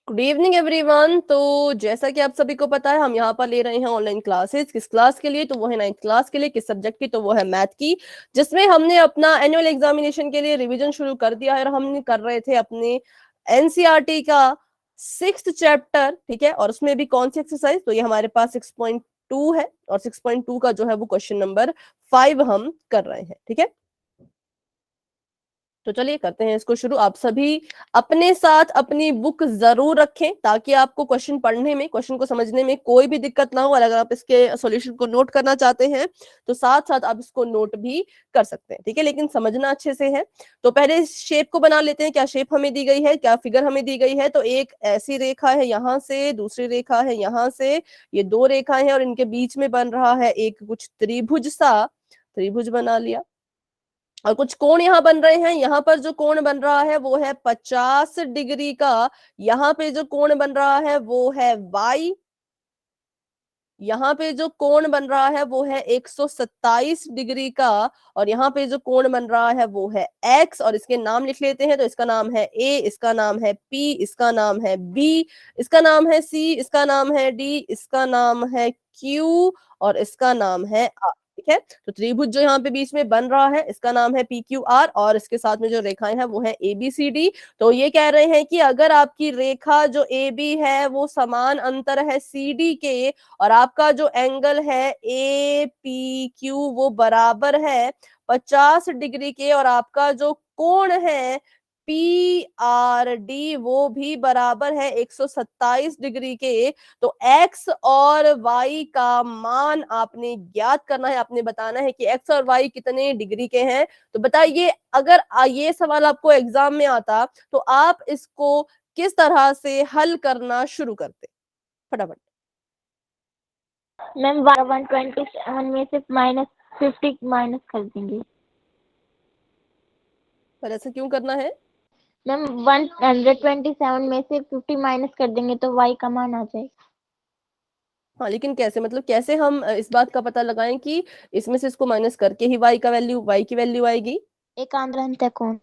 Good evening everyone. तो जैसा कि आप सभी को पता है, हम यहाँ पर ले रहे हैं ऑनलाइन क्लासेस। किस क्लास के लिए? तो वो है 9th क्लास के लिए। किस सब्जेक्ट की? तो वो है मैथ की, जिसमें हमने अपना एनुअल एग्जामिनेशन के लिए रिवीजन शुरू कर दिया है और हम कर रहे थे अपने एनसीईआरटी का 6th चैप्टर। ठीक है, और उसमें भी कौन सी एक्सरसाइज? तो ये हमारे पास 6.2 है और 6.2 का जो है वो क्वेश्चन नंबर 5 हम कर रहे हैं। ठीक है, तो चलिए करते हैं इसको शुरू। आप सभी अपने साथ अपनी बुक जरूर रखें ताकि आपको क्वेश्चन पढ़ने में, क्वेश्चन को समझने में कोई भी दिक्कत ना हो। और अगर आप इसके सॉल्यूशन को नोट करना चाहते हैं तो साथ साथ आप इसको नोट भी कर सकते हैं। ठीक है, लेकिन समझना अच्छे से है। तो पहले शेप को बना लेते हैं। क्या शेप हमें दी गई है, क्या फिगर हमें दी गई है? तो एक ऐसी रेखा है यहां से, दूसरी रेखा है यहां से, ये दो रेखाएं हैं और इनके बीच में बन रहा है एक कुछ त्रिभुज सा। त्रिभुज बना लिया और कुछ कोण यहाँ बन रहे हैं। यहाँ पर जो कोण बन रहा है वो है 50 डिग्री का। यहाँ पे जो कोण बन रहा है वो है y। यहाँ पे जो कोण बन रहा है वो है 127 डिग्री का। और यहाँ पे जो कोण बन रहा है वो है x। और इसके नाम लिख लेते हैं। तो इसका नाम है a, इसका नाम है p, इसका नाम है b, इसका नाम है c, इसका नाम है d, इसका नाम है q और इसका नाम है r। ठीक है, तो त्रिभुज जो यहाँ पे बीच में बन रहा है इसका नाम है पी क्यू आर और इसके साथ में जो रेखाएं हैं वो है ए बी सी डी। तो ये कह रहे हैं कि अगर आपकी रेखा जो ए बी है वो समान अंतर है सी डी के और आपका जो एंगल है ए पी क्यू वो बराबर है 50 डिग्री के और आपका जो कोण है पी आर डी वो भी बराबर है 127 डिग्री के। तो x और y का मान आपने ज्ञात करना है। आपने बताना है कि x और y कितने डिग्री के हैं। तो बताइए, अगर ये सवाल आपको एग्जाम में आता तो आप इसको किस तरह से हल करना शुरू करते? फटाफट। मैम 127 में से -50 माइनस कर देंगे। पर ऐसा क्यों करना है? मैम 127 में से 50 माइनस कर देंगे तो y का मान आ जाएगा। हाँ, लेकिन कैसे? मतलब कैसे हम इस बात का पता लगाएं कि इसमें से इसको माइनस करके ही y की वैल्यू आएगी? एकांतर कोण।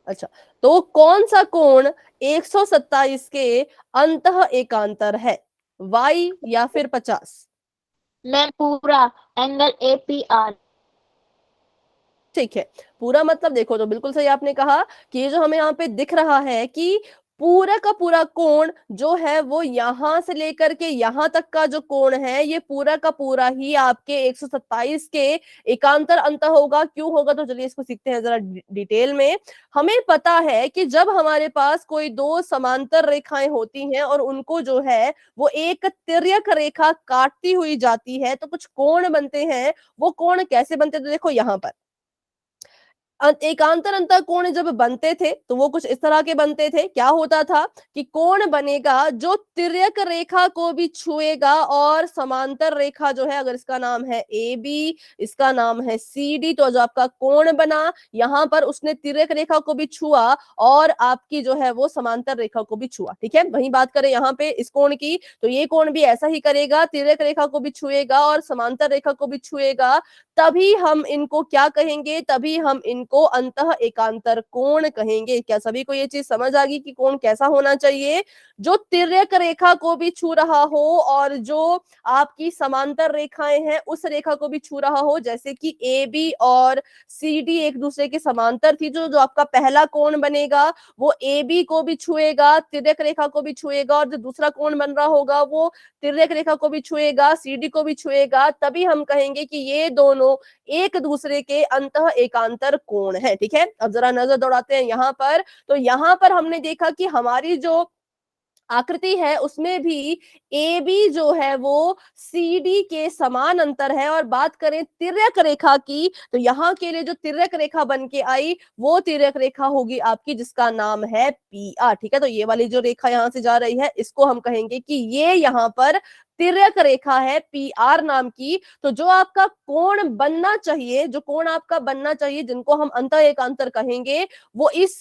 अच्छा, तो कौन सा कोण 127 के अंतः एकांतर है, y या फिर 50? मैम पूरा एंगल APR। ठीक है, पूरा मतलब देखो तो बिल्कुल सही आपने कहा कि ये जो हमें यहाँ पे दिख रहा है कि पूरा का पूरा कोण जो है वो यहां से लेकर के यहां तक का जो कोण है ये पूरा का पूरा ही आपके 127 के एकांतर अंत होगा। क्यों होगा? तो चलिए इसको सीखते हैं जरा डिटेल में। हमें पता है कि जब हमारे पास कोई दो समांतर रेखाएं होती हैं और उनको जो है वो एक तिर्यक रेखा काटती हुई जाती है तो कुछ कोण बनते हैं। वो कोण कैसे बनते? तो देखो यहाँ पर एकांतर अंतर कोण जब बनते थे तो वो कुछ इस तरह के बनते थे। क्या होता था कि कोण बनेगा जो तिर्यक रेखा को भी छुएगा और समांतर रेखा जो है, अगर इसका नाम है ए बी, इसका नाम है सी डी, तो जो आपका कोण बना यहाँ पर उसने तिर्यक रेखा को भी छुआ और आपकी जो है वो समांतर रेखा को भी छुआ। ठीक है, वही बात करें यहाँ पे इस कोण की तो ये कोण भी ऐसा ही करेगा, तिर्यक रेखा को भी छुएगा और समांतर रेखा को भी छुएगा। तभी हम इनको क्या कहेंगे? तभी हम इनको अंतः एकांतर कोण कहेंगे। क्या सभी को ये चीज समझ आ गई कि कोण कैसा होना चाहिए? जो तिर्यक रेखा को भी छू रहा हो और जो आपकी समांतर रेखाएं हैं उस रेखा को भी छू रहा हो। जैसे कि ए बी और सी डी एक दूसरे के समांतर थी, जो आपका पहला कोण बनेगा वो ए बी को भी छुएगा, तिर्यक रेखा को भी छुएगा और जो दूसरा कोण बन रहा होगा वो तिर्यक रेखा को भी छुएगा, सी डी को भी छुएगा। तभी हम कहेंगे कि ये दोनों एक दूसरे के अंतः एकांतर कोण है। ठीक है, अब जरा नजर दौड़ाते हैं यहाँ पर। तो यहाँ पर हमने देखा कि हमारी जो आकृति है उसमें भी ए बी जो है वो सी डी के समान अंतर है। और बात करें तिर्यक रेखा की तो यहाँ के लिए जो तिर्यक रेखा बन के आई वो तिर्यक रेखा होगी आपकी जिसका नाम है पी आर। ठीक है, तो ये वाली जो रेखा यहाँ से जा रही है इसको हम कहेंगे कि ये यहाँ पर तिर्यक रेखा है पी आर नाम की। तो जो आपका कोण बनना चाहिए, जो कोण आपका बनना चाहिए जिनको हम अंतः एकांतर कहेंगे वो इस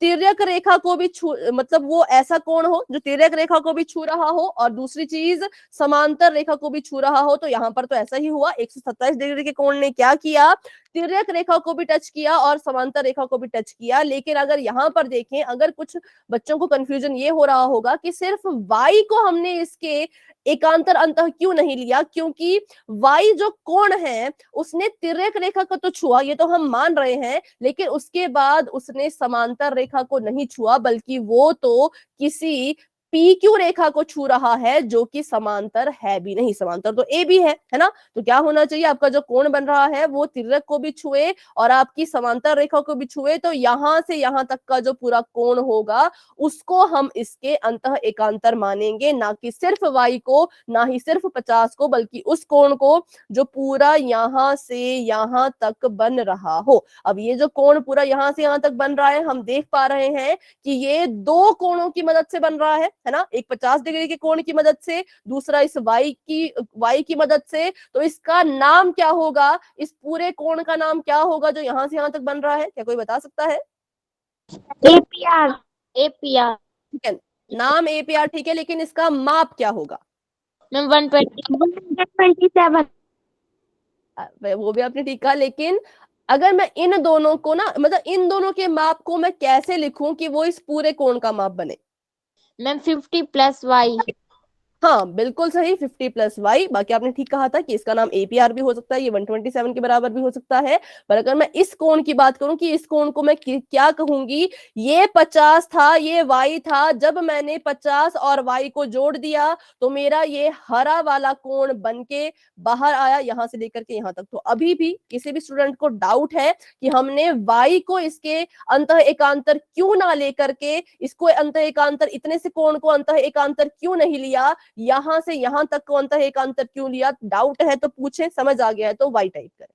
तिर्यक रेखा को भी छू, मतलब वो ऐसा कोण हो जो तिर्यक रेखा को भी छू रहा हो, और दूसरी चीज समांतर रेखा को भी छू रहा हो। तो यहाँ पर तो ऐसा ही हुआ, 127 डिग्री के कोण ने क्या किया, तिर्यक रेखा को भी टच किया और समांतर रेखा को भी टच किया। लेकिन अगर यहाँ पर देखें, अगर कुछ बच्चों को कंफ्यूजन ये हो रहा होगा कि सिर्फ y को हमने इसके एकांतर अंतः क्यों नहीं लिया, क्योंकि y जो कोण है उसने तिर्यक रेखा को तो छुआ, ये तो हम मान रहे हैं, लेकिन उसके बाद उसने समांतर रेखा को नहीं छुआ, बल्कि वो तो किसी PQ रेखा को छू रहा है जो कि समांतर है भी नहीं, समांतर तो ए भी है ना। तो क्या होना चाहिए, आपका जो कोण बन रहा है वो तिर्यक को भी छुए और आपकी समांतर रेखा को भी छुए, तो यहां से यहां तक का जो पूरा कोण होगा उसको हम इसके अंतः एकांतर मानेंगे, ना कि सिर्फ y को, ना ही सिर्फ 50 को, बल्कि उस कोण को जो पूरा यहां से यहां तक बन रहा हो। अब ये जो कोण पूरा यहां से यहां तक बन रहा है, हम देख पा रहे हैं कि ये दो कोणों की मदद से बन रहा है ना, एक 50 डिग्री के कोण की मदद से, दूसरा इस y की मदद से। तो इसका नाम क्या होगा, इस पूरे कोण का नाम क्या होगा जो यहां से यहां तक बन रहा है, क्या कोई बता सकता है? APR APR ठीक है, नाम APR ठीक है, लेकिन इसका माप क्या होगा? मैम 127 वो भी आपने ठीक कहा, लेकिन अगर मैं इन दोनों को ना, मतलब इन दोनों के माप को मैं कैसे लिखूं कि वो इस पूरे कोण का माप बने? Ma'am 50 + y। हाँ बिल्कुल सही, 50 + y। बाकी आपने ठीक कहा था कि इसका नाम APR भी हो सकता है, ये 127 के बराबर भी हो सकता है। पर अगर मैं इस कोण की बात करूं कि इस कोण को मैं क्या कहूंगी, ये 50 था, ये y था, जब मैंने 50 और y को जोड़ दिया तो मेरा ये हरा वाला कोण बनके बाहर आया, यहां से लेकर के यहां तक। तो अभी भी किसी भी स्टूडेंट को डाउट है कि हमने y को इसके अंतः एकांतर क्यों ना लेकर के, इसको अंतः एकांतर, इतने से कोण को अंतः एकांतर क्यों नहीं लिया, यहां से यहां तक को अंतः एकांतर क्यों लिया, डाउट है तो पूछे, समझ आ गया है तो वाई टाइप करें।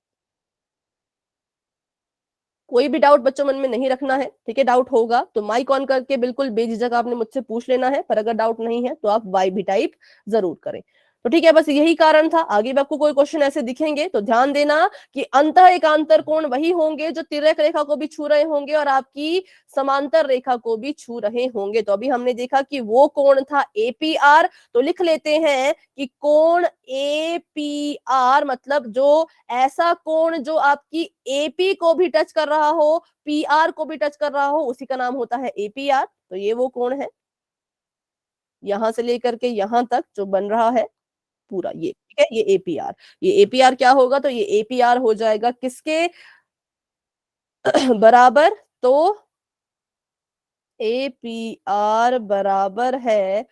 कोई भी डाउट बच्चों मन में नहीं रखना है, ठीक है? डाउट होगा तो माइक ऑन करके बिल्कुल बेझिझक आपने मुझसे पूछ लेना है, पर अगर डाउट नहीं है तो आप वाई भी टाइप जरूर करें। तो ठीक है, बस यही कारण था। आगे भी आपको कोई क्वेश्चन ऐसे दिखेंगे तो ध्यान देना कि अंतः एकांतर कोण वही होंगे जो तिर्यक रेखा को भी छू रहे होंगे और आपकी समांतर रेखा को भी छू रहे होंगे। तो अभी हमने देखा कि वो कोण था APR, तो लिख लेते हैं कि कोण APR मतलब जो ऐसा कोण जो आपकी AP को भी टच कर रहा हो, PR को भी टच कर रहा हो, उसी का नाम होता है APR। तो ये वो कोण है, यहां से लेकर के यहां तक जो बन रहा है पूरा, ये ठीक है, ये APR। ये APR क्या होगा, तो ये APR हो जाएगा किसके बराबर, तो APR बराबर है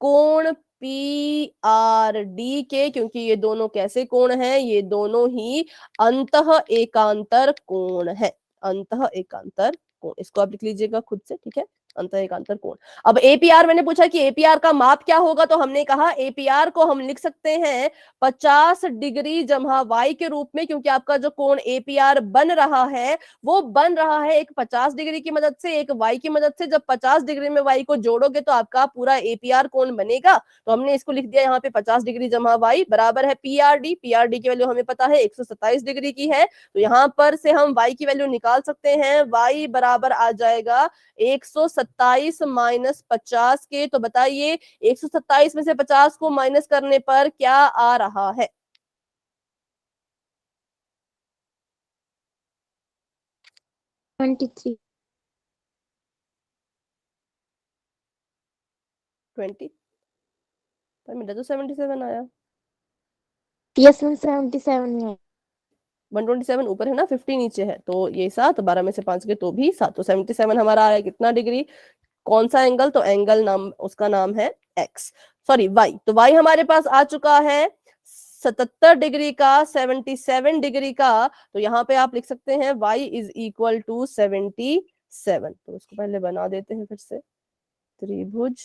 कोण PRD के, क्योंकि ये दोनों कैसे कोण हैं, ये दोनों ही अंतः एकांतर कोण है, अंतः एकांतर कोण। इसको आप लिख लीजिएगा खुद से, ठीक है, अंतः एकांतर कोण। अब APR मैंने पूछा कि APR का माप क्या होगा, तो हमने कहा APR को हम लिख सकते हैं 50 डिग्री जमा y के रूप में, क्योंकि आपका जो कोण APR बन रहा है वो बन रहा है एक 50 डिग्री की मदद से, एक y की मदद से। जब 50 डिग्री में y को जोड़ोगे तो आपका पूरा APR कोण बनेगा। तो हमने इसको लिख दिया यहाँ पे 50 डिग्री जमा y बराबर है PRD। PRD की वैल्यू हमें पता है 127 डिग्री की है, तो यहाँ पर से हम y की वैल्यू निकाल सकते हैं। y बराबर आ जाएगा 127 माइनस 50 के। तो बताइए 127 में से 50 को माइनस करने पर क्या आ रहा है? 23 20, पर मेरा तो 77 आया। यस मैम 77 में है। 127 ऊपर है ना, 50 नीचे है, तो ये 7, 12 में से 5 के तो भी 7, तो 77 हमारा आ रहा है कितना डिग्री, कौन सा एंगल, तो एंगल नाम, उसका नाम है एक्स, सॉरी वाई। तो वाई हमारे पास आ चुका है 77 डिग्री का, 77 डिग्री का। तो यहाँ पे आप लिख सकते हैं y इज इक्वल टू 77। तो उसको पहले बना देते हैं फिर से। त्रिभुज,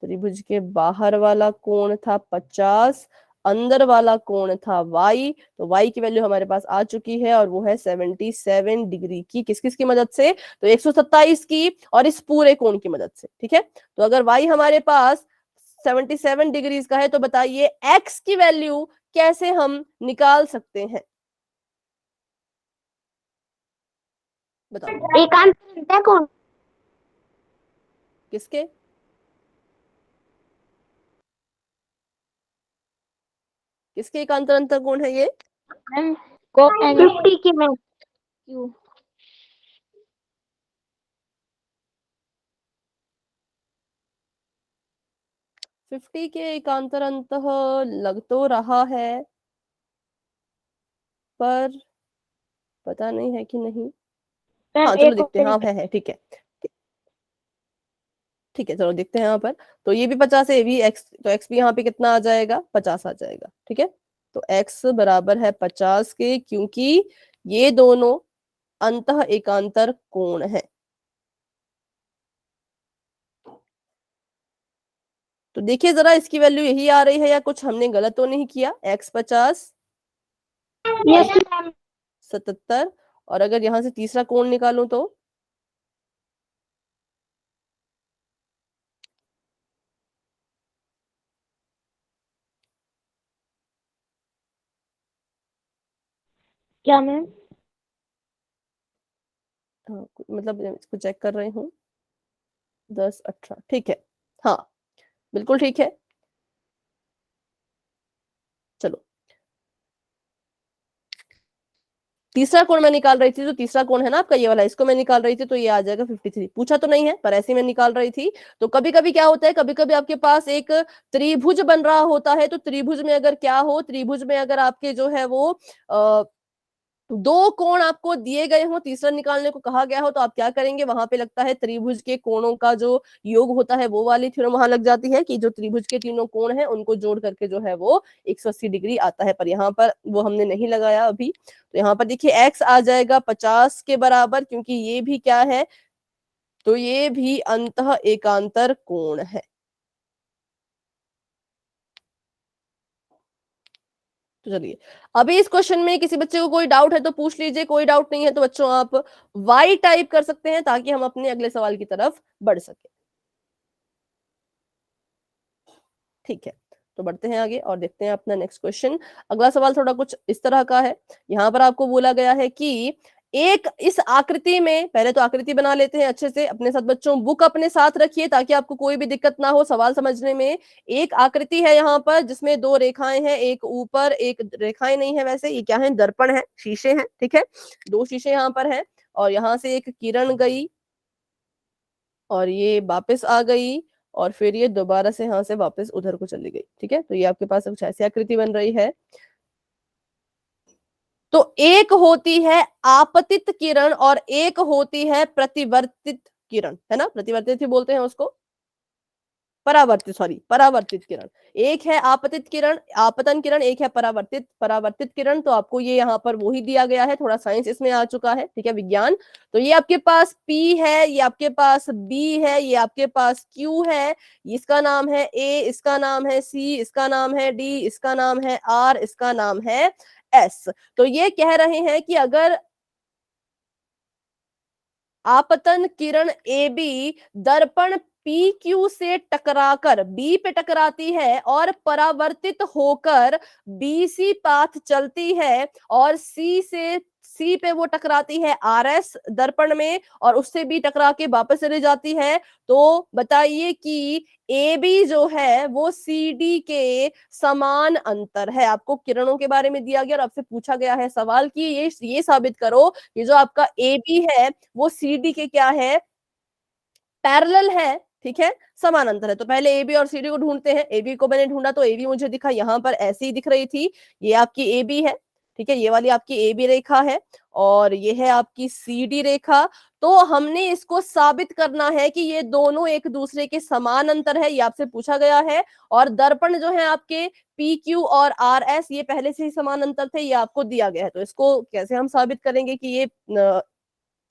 त्रिभुज के बाहर वाला कोण था 50, अंदर वाला कोण था y। तो y की वैल्यू हमारे पास आ चुकी है और वो है 77 डिग्री की। किस किस की मदद से, तो 127 की और इस पूरे कोण की मदद से, ठीक है। तो अगर y हमारे पास 77 डिग्रीज का है, तो बताइए x की वैल्यू कैसे हम निकाल सकते हैं? बताओ एकांत है कौन? किसके? किसके एकांतर अंतर कोण है ये? मैम को 50 के में क्यों? 50 के एकांतर अंतः लग तो रहा है, पर पता नहीं है कि नहीं। मैम हाँ चलो एक देखते हैं, हाँ मिनट। है ठीक है। ठीक है चलो देखते हैं यहाँ पर। तो ये भी 50 है, ये भी x, तो x भी यहाँ पे कितना आ जाएगा, 50 आ जाएगा। ठीक है, तो x बराबर है 50 के, क्योंकि ये दोनों अंतः एकांतर कोण है। तो देखिए जरा इसकी वैल्यू यही आ रही है या कुछ हमने गलत तो नहीं किया। x 50, yes ma'am. 77, और अगर यहां से तीसरा कोण निकालूं तो क्या मैम? हाँ, मतलब इसको चेक कर रही हूँ। 10 18 ठीक है, हाँ बिल्कुल ठीक है। चलो तीसरा कोण मैं निकाल रही थी, जो तीसरा कोण है ना आपका ये वाला, इसको मैं निकाल रही थी, तो ये आ जाएगा 53। पूछा तो नहीं है पर ऐसे मैं निकाल रही थी। तो कभी कभी क्या होता है, कभी कभी आपके पास एक त्रिभुज बन रहा होता है, तो त्रिभुज में अगर क्या हो, त्रिभुज में अगर आपके जो है वो दो कोण आपको दिए गए हो, तीसरा निकालने को कहा गया हो, तो आप क्या करेंगे, वहां पे लगता है त्रिभुज के कोणों का जो योग होता है वो वाली थ्योरम वहां लग जाती है, कि जो त्रिभुज के तीनों कोण हैं उनको जोड़ करके जो है वो 180 डिग्री आता है। पर यहाँ पर वो हमने नहीं लगाया अभी। तो यहाँ पर देखिए x आ जाएगा 50 के बराबर, क्योंकि ये भी क्या है, तो ये भी अंतः एकांतर कोण है। तो चलिए, अभी इस क्वेश्चन में किसी बच्चे को कोई डाउट है तो पूछ लीजिए, कोई डाउट नहीं है तो बच्चों आप वाई टाइप कर सकते हैं, ताकि हम अपने अगले सवाल की तरफ बढ़ सके। ठीक है, तो बढ़ते हैं आगे और देखते हैं अपना नेक्स्ट क्वेश्चन। अगला सवाल थोड़ा कुछ इस तरह का है। यहाँ पर आपको बोला गया है कि एक इस आकृति में, पहले तो आकृति बना लेते हैं अच्छे से अपने साथ बच्चों, बुक अपने साथ रखिए ताकि आपको कोई भी दिक्कत ना हो सवाल समझने में। एक आकृति है यहाँ पर जिसमें दो रेखाएं हैं, एक ऊपर, एक रेखाएं नहीं है वैसे, ये क्या है, दर्पण है, शीशे हैं। ठीक है, दो शीशे यहाँ पर है, और यहाँ से एक किरण गई और ये वापस आ गई, और फिर ये दोबारा से यहाँ से वापस उधर को चली गई। ठीक है, तो ये आपके पास कुछ ऐसी आकृति बन रही है। तो एक होती है आपतित किरण और एक होती है प्रतिवर्तित किरण, है ना, प्रतिवर्तित ही बोलते हैं उसको, परावर्तित, सॉरी परावर्तित किरण। एक है आपतित किरण, आपतन किरण, एक है परावर्तित, परावर्तित किरण। तो आपको ये यहाँ पर वही दिया गया है, थोड़ा साइंस इसमें आ चुका है, ठीक है, विज्ञान। तो ये आपके पास P है, ये आपके पास B है, ये आपके पास Q है, इसका नाम है A, इसका नाम है C, इसका नाम है D, इसका नाम है R, इसका नाम है S। तो ये कह रहे हैं कि अगर आपतन किरण ए बी दर्पण पी क्यू से टकराकर बी पे टकराती है और परावर्तित होकर बी सी पाथ चलती है, और सी से सी पे वो टकराती है आर एस दर्पण में, और उससे भी टकरा के वापस चली जाती है। तो बताइए कि ए बी जो है वो सी डी के समान अंतर है। आपको किरणों के बारे में दिया गया और आपसे पूछा गया है सवाल कि ये साबित करो कि जो आपका ए बी है वो सी डी के क्या है, पैरेलल है। ठीक है, समानांतर है। तो पहले ए बी और सी डी को ढूंढते हैं। ए बी को मैंने ढूंढा तो ए बी मुझे दिखा, यहाँ पर ऐसी ही दिख रही थी, ये आपकी ए बी है। ठीक है, ये वाली आपकी ए बी रेखा है, और ये है आपकी सी डी रेखा। तो हमने इसको साबित करना है कि ये दोनों एक दूसरे के समान अंतर है, ये आपसे पूछा गया है। और दर्पण जो है आपके पी क्यू और आर एस, ये पहले से ही समान अंतर थे, ये आपको दिया गया है। तो इसको कैसे हम साबित करेंगे कि ये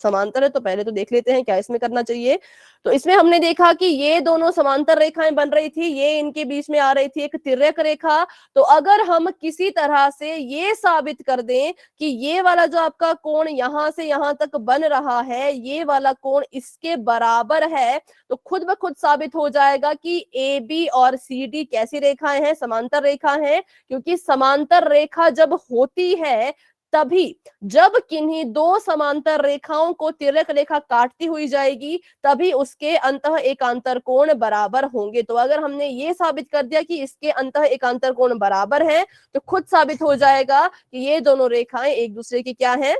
समांतर है, तो पहले तो देख लेते हैं क्या इसमें करना चाहिए। तो इसमें हमने देखा कि ये दोनों समांतर रेखाएं बन रही थी, ये इनके बीच में आ रही थी एक तिर्यक रेखा। तो अगर हम किसी तरह से ये साबित कर दें कि ये वाला जो आपका कोण यहां से यहां तक बन रहा है, ये वाला कोण इसके बराबर है, तो खुद ब खुद साबित हो जाएगा कि ए बी और सी डी कैसी रेखाएं हैं, समांतर रेखा हैं। क्योंकि समांतर रेखा जब होती है तभी जब किन्हीं दो समांतर रेखाओं को तिर्यक रेखा काटती हुई जाएगी तभी उसके अंतः एकांतर कोण बराबर होंगे। तो अगर हमने ये साबित कर दिया कि इसके अंतः एकांतर कोण बराबर है तो खुद साबित हो जाएगा कि ये दोनों रेखाएं एक दूसरे की क्या है,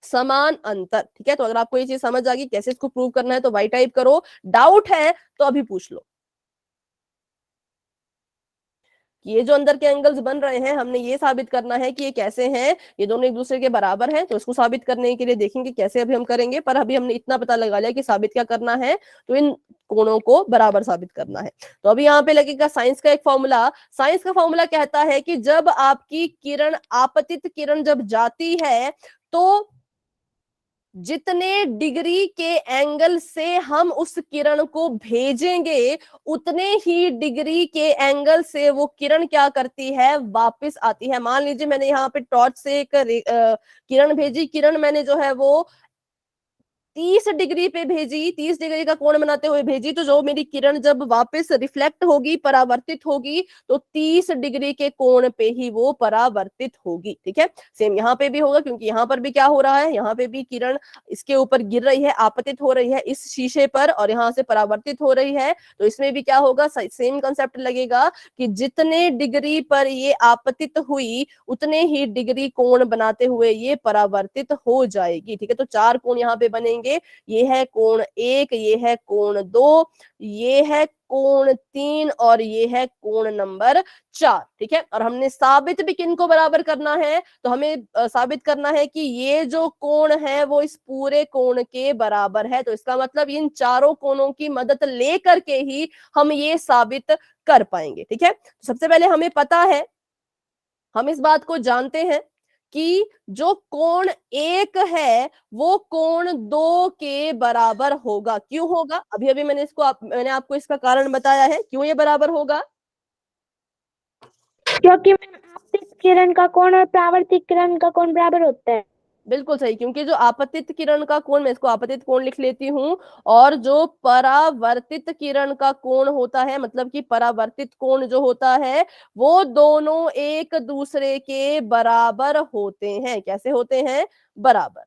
समान अंतर। ठीक है, तो अगर आपको ये चीज समझ आ गई कैसे इसको प्रूव करना है तो वाई टाइप करो, डाउट है तो अभी पूछ लो। ये जो अंदर के एंगल्स बन रहे हैं हमने ये साबित करना है कि ये कैसे हैं, ये दोनों एक दूसरे के बराबर हैं। तो इसको साबित करने के लिए देखेंगे कैसे अभी हम करेंगे, पर अभी हमने इतना पता लगा लिया कि साबित क्या करना है, तो इन कोणों को बराबर साबित करना है। तो अभी यहाँ पे लगेगा साइंस का एक फॉर्मूला। साइंस का फॉर्मूला कहता है कि जब आपकी किरण, आपतित किरण जब जाती है तो जितने डिग्री के एंगल से हम उस किरण को भेजेंगे उतने ही डिग्री के एंगल से वो किरण क्या करती है, वापस आती है। मान लीजिए मैंने यहाँ पे टॉर्च से एक किरण भेजी, किरण मैंने जो है वो 30 डिग्री पे भेजी, 30 डिग्री का कोण बनाते हुए भेजी, तो जो मेरी किरण जब वापस रिफ्लेक्ट होगी, परावर्तित होगी, तो 30 डिग्री के कोण पे ही वो परावर्तित होगी। ठीक है, सेम यहाँ पे भी होगा क्योंकि यहाँ पर भी क्या हो रहा है, यहाँ पे भी किरण इसके ऊपर गिर रही है, आपतित हो रही है इस शीशे पर और यहाँ से परावर्तित हो रही है। तो इसमें भी क्या होगा, सेम कंसेप्ट लगेगा कि जितने डिग्री पर ये आपतित हुई उतने ही डिग्री कोण बनाते हुए ये परावर्तित हो जाएगी। ठीक है, तो 4 कोण यहाँ पे बनेंगे। ये है कोण 1, ये है कोण 2, ये है कोण 3 और ये है कोण नंबर 4। ठीक है, और हमने साबित भी किनको बराबर करना है, तो हमें साबित करना है कि ये जो कोण है वो इस पूरे कोण के बराबर है। तो इसका मतलब इन चारों कोणों की मदद लेकर के ही हम ये साबित कर पाएंगे। ठीक है, सबसे पहले हमें पता है, हम इस बात को जानते हैं कि जो कोण 1 है वो कोण 2 के बराबर होगा। क्यों होगा, अभी अभी मैंने आपको इसका कारण बताया है क्यों ये बराबर होगा। क्योंकि आपतित किरण का कोण और परावर्तित किरण का कोण बराबर होता है। बिल्कुल सही, क्योंकि जो आपतित किरण का कोण, मैं इसको आपतित कोण लिख लेती हूँ, और जो परावर्तित किरण का कोण होता है, मतलब कि परावर्तित कोण जो होता है वो दोनों एक दूसरे के बराबर होते हैं। कैसे होते हैं, बराबर।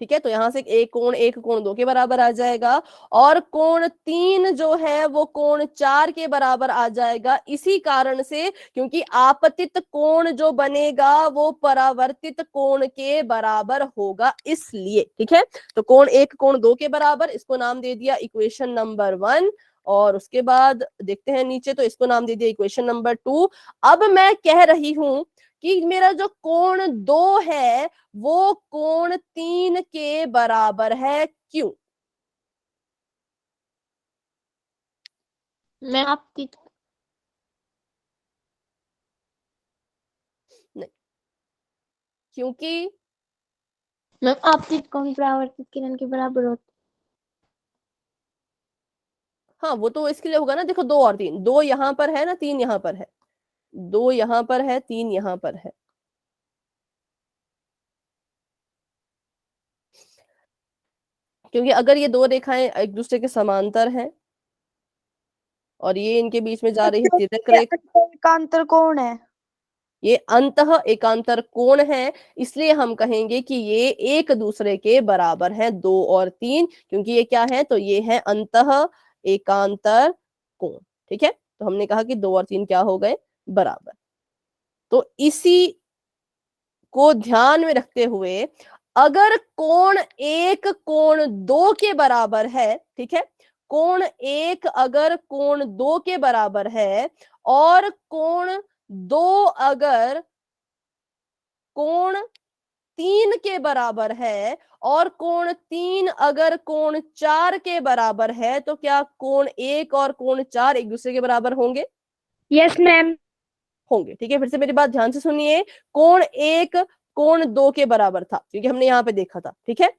ठीक है, तो यहां से एक कोण 1 कोण 2 के बराबर आ जाएगा और कोण 3 जो है वो कोण 4 के बराबर आ जाएगा। इसी कारण से, क्योंकि आपतित कोण जो बनेगा वो परावर्तित कोण के बराबर होगा, इसलिए। ठीक है, तो कोण 1 कोण 2 के बराबर, इसको नाम दे दिया इक्वेशन नंबर 1। और उसके बाद देखते हैं नीचे, तो इसको नाम दे दिया इक्वेशन नंबर 2। अब मैं कह रही हूं कि मेरा जो कोण 2 है वो कोण 3 के बराबर है। क्यों, मैं आपतित नहीं, क्योंकि मैं आपतित कोण परावर्तित किरण के बराबर होता हाँ वो तो इसके लिए होगा ना, देखो 2 और 3, 2 यहां पर है ना, 3 यहां पर है, 2 यहां पर है, 3 यहां पर है। क्योंकि अगर ये दो रेखाएं एक दूसरे के समांतर हैं और ये इनके बीच में जा रही है तिर्यक रेखा, एकांतर कोण है। ये अंतः एकांतर कोण है, इसलिए हम कहेंगे कि ये एक दूसरे के बराबर हैं, 2 और 3, क्योंकि ये क्या है, तो ये है अंतः एकांतर कोण। ठीक है, तो हमने कहा कि 2 और 3 क्या हो गए, बराबर। तो इसी को ध्यान में रखते हुए अगर कोण 1 कोण 2 के बराबर है, ठीक है, कोण 1 अगर कोण 2 के बराबर है और कोण 2 अगर कोण 3 के बराबर है और कोण 3 अगर कोण 4 के बराबर है, तो क्या कोण 1 और कोण 4 एक दूसरे के बराबर होंगे? है। Yes ma'am. होंगे। ठीक है, फिर से मेरी बात ध्यान से सुनिए, कोण 1 कोण 2 के बराबर था क्योंकि हमने यहाँ पे देखा था। ठीक है,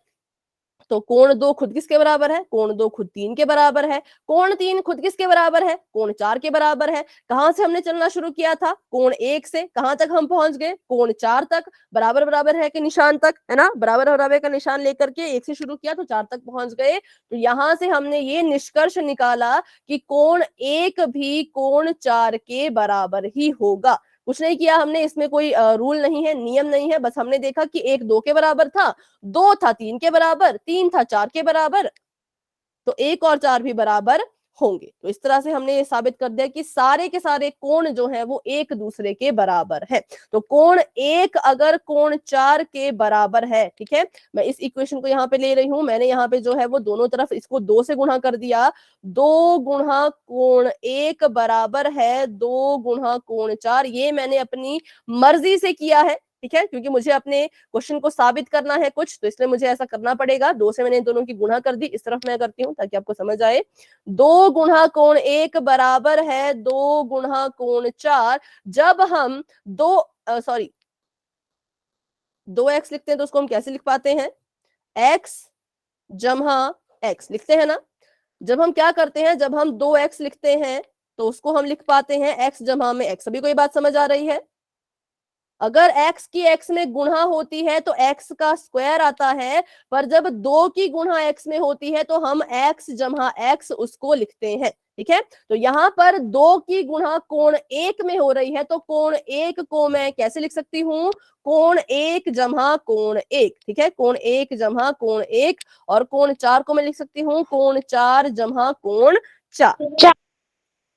तो कोण 2 खुद किसके बराबर है, कोण 2 खुद 3 के बराबर है। कोण 3 खुद किसके बराबर है, कोण 4 के बराबर है। कहां से हमने चलना शुरू किया था, कोण 1 से, कहां तक हम पहुंच गए, कोण 4 तक। बराबर बराबर है के निशान तक, है ना, बराबर बराबर का निशान लेकर के 1 से शुरू किया तो 4 तक पहुंच गए। तो यहां से हमने ये निष्कर्ष निकाला कि कोण 1 भी कोण 4 के बराबर ही होगा। कुछ नहीं किया हमने, इसमें कोई रूल नहीं है, नियम नहीं है, बस हमने देखा कि 1 2 के बराबर था, 2 था 3 के बराबर, 3 था 4 के बराबर, तो 1 और 4 भी बराबर होंगे। तो इस तरह से हमने ये साबित कर दिया कि सारे के सारे कोण जो है वो एक दूसरे के बराबर है। तो कोण 1 अगर कोण 4 के बराबर है, ठीक है, मैं इस इक्वेशन को यहाँ पे ले रही हूं, मैंने यहाँ पे जो है वो दोनों तरफ इसको 2 से गुणा कर दिया, 2 गुणा कोण 1 बराबर है 2 गुणा कोण 4, ये मैंने अपनी मर्जी से किया है, ठीक है, क्योंकि मुझे अपने क्वेश्चन को साबित करना है कुछ, तो इसलिए मुझे ऐसा करना पड़ेगा। 2 से मैंने दोनों की गुणा कर दी, इस तरफ मैं करती हूँ ताकि आपको समझ आए। 2 गुणा कोण 1 बराबर है 2 गुणा कोण 4। जब हम 2x लिखते हैं तो उसको हम कैसे लिख पाते हैं, x जमा x लिखते हैं ना। जब हम क्या करते हैं, जब हम 2x लिखते हैं तो उसको हम लिख पाते हैं x जमा में x। सभी को ये बात समझ आ रही है? अगर x की x में गुणा होती है तो x का स्क्वायर आता है, पर जब 2 की गुणा x में होती है तो हम x जमा x उसको लिखते हैं, ठीक है। तो यहाँ पर 2 की गुणा कोण 1 में हो रही है, तो कोण 1 को मैं कैसे लिख सकती हूँ, कोण 1 जमा कोण 1, ठीक है, कोण 1 जमा कोण 1। और कोण 4 को मैं लिख सकती हूँ कोण 4 जमा कोण 4,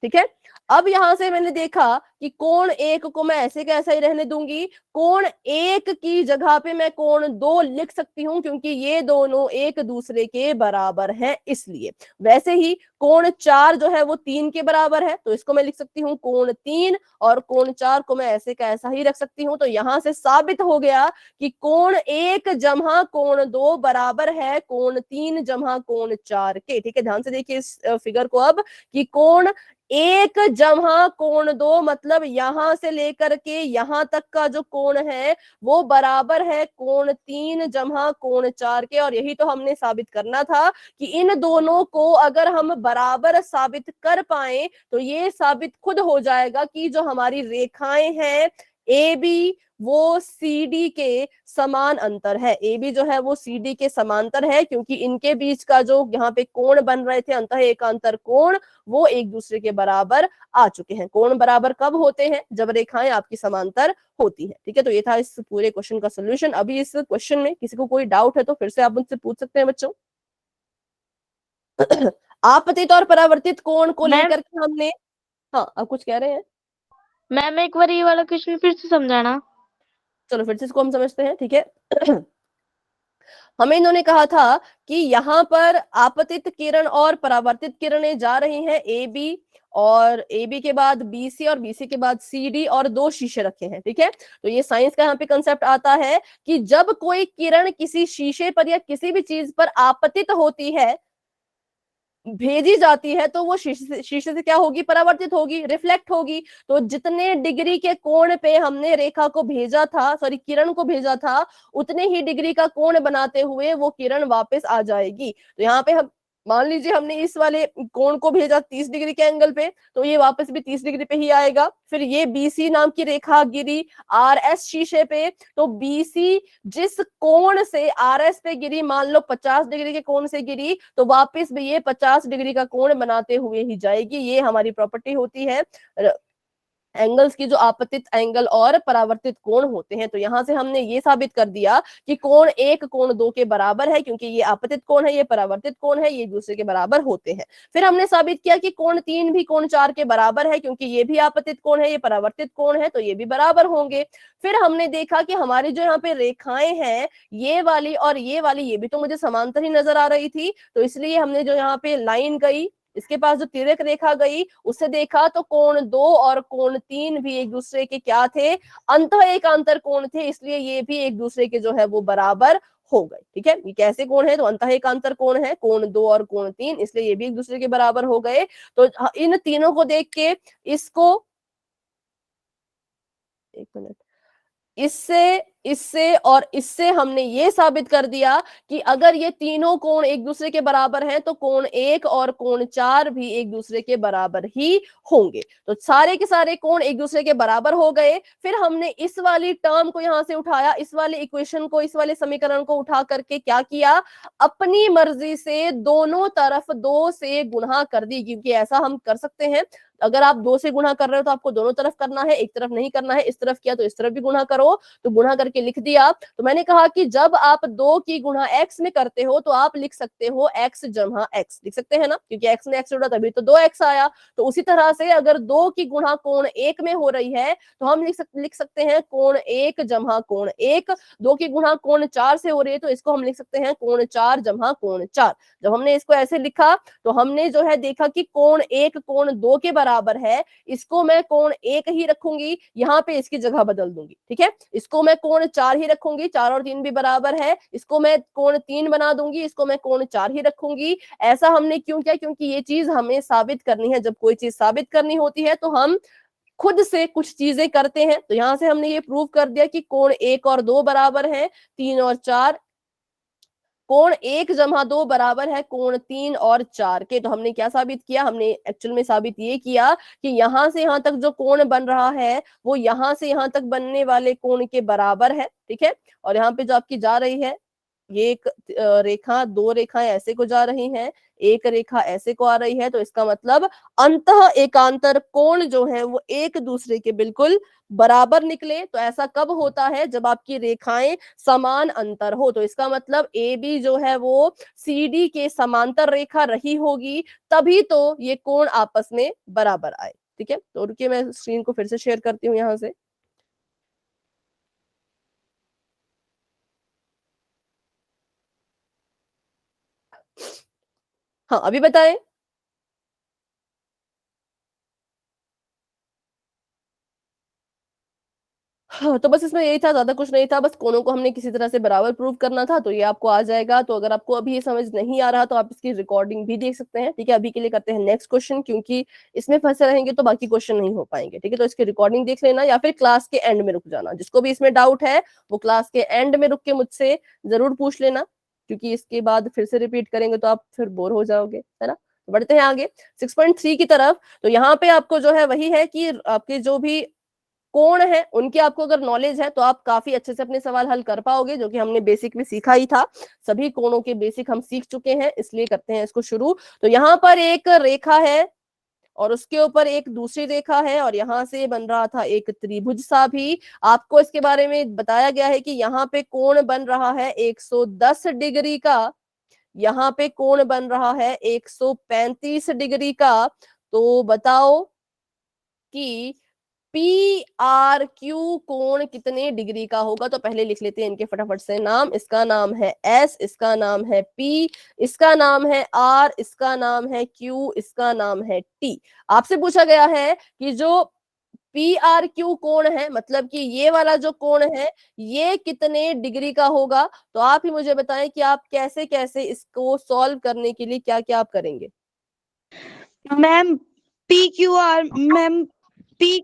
ठीक है। अब यहां से मैंने देखा कि कोण 1 को मैं ऐसे का ऐसा ही रहने दूंगी, कोण 1 की जगह पे मैं कोण 2 लिख सकती हूँ, क्योंकि ये दोनों एक दूसरे के बराबर हैं इसलिए। वैसे ही कोण 4 जो है वो 3 के बराबर है, तो इसको मैं लिख सकती हूँ कोण 3, और कोण 4 को मैं ऐसे का ऐसा ही रख सकती हूँ। तो यहां से साबित हो गया कि कोण 1 जमा कोण 2 बराबर है कोण 3 जमा कोण 4 के, ठीक है। ध्यान से देखिए इस फिगर को अब, कि कोण 1 जमा कोण 2 मतलब यहां से लेकर के यहां तक का जो कोण है वो बराबर है कोण 3 जमा कोण 4 के। और यही तो हमने साबित करना था कि इन दोनों को अगर हम बराबर साबित कर पाए तो ये साबित खुद हो जाएगा कि जो हमारी रेखाएं हैं ए बी वो सी डी के समान अंतर है। ए बी जो है वो सी डी के समांतर है, क्योंकि इनके बीच का जो यहाँ पे कोण बन रहे थे अंतः एकांतर कोण, वो एक दूसरे के बराबर आ चुके हैं। कोण बराबर कब होते हैं, जब रेखाएं आपकी समांतर होती है, ठीक है। तो ये था इस पूरे क्वेश्चन का सोल्यूशन। अभी इस क्वेश्चन में किसी को कोई डाउट है तो फिर से आप मुझसे पूछ सकते हैं बच्चों। आपतित और परावर्तित कोण को लेकर के हमने, हाँ आप कुछ कह रहे हैं? मैम एक बार ये वाला क्वेश्चन फिर से समझाना। चलो फिर से इसको हम समझते हैं, ठीक है। हमें इन्होंने कहा था कि यहाँ पर आपतित किरण और परावर्तित किरणें जा रही हैं ए बी, और ए बी के बाद बी सी, और बी सी के बाद सी डी, और 2 शीशे रखे हैं, ठीक है। तो ये साइंस का यहाँ पे कंसेप्ट आता है कि जब कोई किरण किसी शीशे पर या किसी भी चीज पर आपतित होती है, भेजी जाती है, तो वो शीशे से क्या होगी, परावर्तित होगी, रिफ्लेक्ट होगी। तो जितने डिग्री के कोण पे हमने रेखा को भेजा था, सॉरी किरण को भेजा था, उतने ही डिग्री का कोण बनाते हुए वो किरण वापस आ जाएगी। तो यहाँ पे हम मान लीजिए हमने इस वाले कोण को भेजा 30 डिग्री के एंगल पे, तो ये वापस भी 30 डिग्री पे ही आएगा। फिर ये बीसी नाम की रेखा गिरी आर एस शीशे पे, तो बीसी जिस कोण से आर एस पे गिरी, मान लो 50 डिग्री के कोण से गिरी, तो वापस भी ये 50 डिग्री का कोण बनाते हुए ही जाएगी। ये हमारी प्रॉपर्टी होती है एंगल्स की, जो आपतित एंगल और परावर्तित कोण होते हैं। तो यहां से हमने ये साबित कर दिया कि कोण 1 कोण 2 के बराबर है, क्योंकि ये आपतित कोण है, ये परावर्तित कोण है, ये एक दूसरे के बराबर होते हैं। फिर हमने साबित किया कि कोण 3 भी कोण 4 के बराबर है, क्योंकि ये भी आपतित कोण है, ये परावर्तित कोण है, तो ये भी बराबर होंगे। फिर हमने देखा कि हमारी जो यहाँ पे रेखाएं हैं, ये वाली और ये भी तो मुझे समांतर ही नजर आ रही थी, तो इसलिए हमने जो यहाँ पे लाइन गई, इसके पास जो तिर्यक रेखा गई, उससे देखा तो कोण 2 और कोण 3 भी एक दूसरे के क्या थे, अंतः एकांतर कोण थे, इसलिए ये भी एक दूसरे के जो है वो बराबर हो गए, ठीक है। ये कैसे कोण है, तो अंतः एकांतर कोण है, कोण 2 और कोण 3, इसलिए ये भी एक दूसरे के बराबर हो गए। तो इन तीनों को देख के इसको, एक मिनट, इससे इससे और इससे हमने ये साबित कर दिया कि अगर ये तीनों कोण एक दूसरे के बराबर हैं तो कोण 1 और कोण 4 भी एक दूसरे के बराबर ही होंगे। तो सारे के सारे कोण एक दूसरे के बराबर हो गए। फिर हमने इस वाली टर्म को यहां से उठाया, इस वाले इक्वेशन को, इस वाले समीकरण को उठा करके क्या किया, अपनी मर्जी से दोनों तरफ 2 से गुणा कर दी, क्योंकि ऐसा हम कर सकते हैं, अगर आप 2 से गुणा कर रहे हो तो आपको दोनों तरफ करना है, एक तरफ नहीं करना है। इस तरफ किया तो इस तरफ भी गुणा करो, तो गुणा करके लिख दिया। तो मैंने कहा कि जब आप 2 की गुणा x में करते हो तो आप लिख सकते हो x जमा x, लिख सकते हैं ना, क्योंकि x ने x जोड़ा तभी तो 2x आया। तो उसी तरह से अगर 2 की गुणा कोण 1 में हो रही है तो हम लिख सकते हैं कोण 1 जमा कोण 1। 2 की गुणा कोण 4 से हो रही है तो इसको हम लिख सकते हैं कोण 4 जमा कोण 4। जब हमने इसको ऐसे लिखा तो हमने जो है देखा कि कोण 1 कोण 2 के बराबर है, इसको मैं कोण 1 ही रखूंगी, यहाँ पे इसकी जगह बदल दूंगी, ठीक है। इसको मैं कोण 4 ही रखूंगी, 4 और 3 भी बराबर है, इसको मैं कोण 3 बना दूंगी, इसको मैं कोण 4 ही रखूंगी। ऐसा हमने क्यों किया? क्योंकि ये चीज हमें साबित करनी है। जब कोई चीज साबित करनी होती है तो हम खुद से कुछ चीजें करते हैं। तो यहां से हमने ये प्रूव कर दिया कि कोण 1 और 2 बराबर है 3 और 4, कोण 1 जमा 2 बराबर है कोण 3 और 4 के। तो हमने क्या साबित किया? हमने एक्चुअल में साबित ये किया कि यहां से यहां तक जो कोण बन रहा है वो यहां से यहां तक बनने वाले कोण के बराबर है, ठीक है। और यहाँ पे जो आपकी जा रही है ये एक रेखा, 2 रेखाएं ऐसे को जा रही हैं, एक रेखा ऐसे को आ रही है, तो इसका मतलब अंतः एकांतर कोण जो है वो एक दूसरे के बिल्कुल बराबर निकले। तो ऐसा कब होता है? जब आपकी रेखाएं समान अंतर हो। तो इसका मतलब ए बी जो है वो सी डी के समांतर रेखा रही होगी, तभी तो ये कोण आपस में बराबर आए, ठीक है। तो रुकिए मैं स्क्रीन को फिर से शेयर करती हूँ यहां से। हाँ अभी बताएं। हाँ, तो बस इसमें यही था, ज्यादा कुछ नहीं था। बस कोनों को हमने किसी तरह से बराबर प्रूव करना था, तो ये आपको आ जाएगा। तो अगर आपको अभी ये समझ नहीं आ रहा तो आप इसकी रिकॉर्डिंग भी देख सकते हैं, ठीक है। अभी के लिए करते हैं नेक्स्ट क्वेश्चन, क्योंकि इसमें फंसे रहेंगे तो बाकी क्वेश्चन नहीं हो पाएंगे, ठीक है। तो इसकी रिकॉर्डिंग देख लेना या फिर क्लास के एंड में रुक जाना। जिसको भी इसमें डाउट है वो क्लास के एंड में रुक के मुझसे जरूर पूछ लेना, क्योंकि इसके बाद फिर से रिपीट करेंगे तो आप फिर बोर हो जाओगे, है ना। तो बढ़ते हैं आगे 6.3 की तरफ। तो यहाँ पे आपको जो है वही है कि आपके जो भी कोण है उनके आपको अगर नॉलेज है तो आप काफी अच्छे से अपने सवाल हल कर पाओगे, जो कि हमने बेसिक में सीखा ही था। सभी कोणों के बेसिक हम सीख चुके हैं, इसलिए करते हैं इसको शुरू। तो यहाँ पर एक रेखा है और उसके ऊपर एक दूसरी रेखा है, और यहाँ से बन रहा था एक त्रिभुज सा भी। आपको इसके बारे में बताया गया है कि यहाँ पे कोण बन रहा है 110 डिग्री का, यहाँ पे कोण बन रहा है 135 डिग्री का। तो बताओ कि पी आर क्यू कोण कितने डिग्री का होगा? तो पहले लिख लेते हैं इनके फटाफट से नाम। इसका नाम है एस, इसका नाम है पी, इसका नाम है आर, इसका नाम है क्यू, इसका नाम है टी। आपसे पूछा गया है कि जो पी आर क्यू कोण है, मतलब कि ये वाला जो कोण है ये कितने डिग्री का होगा? तो आप ही मुझे बताएं कि आप कैसे कैसे इसको सॉल्व करने के लिए क्या क्या आप करेंगे। Ma'am P Q R, ma'am P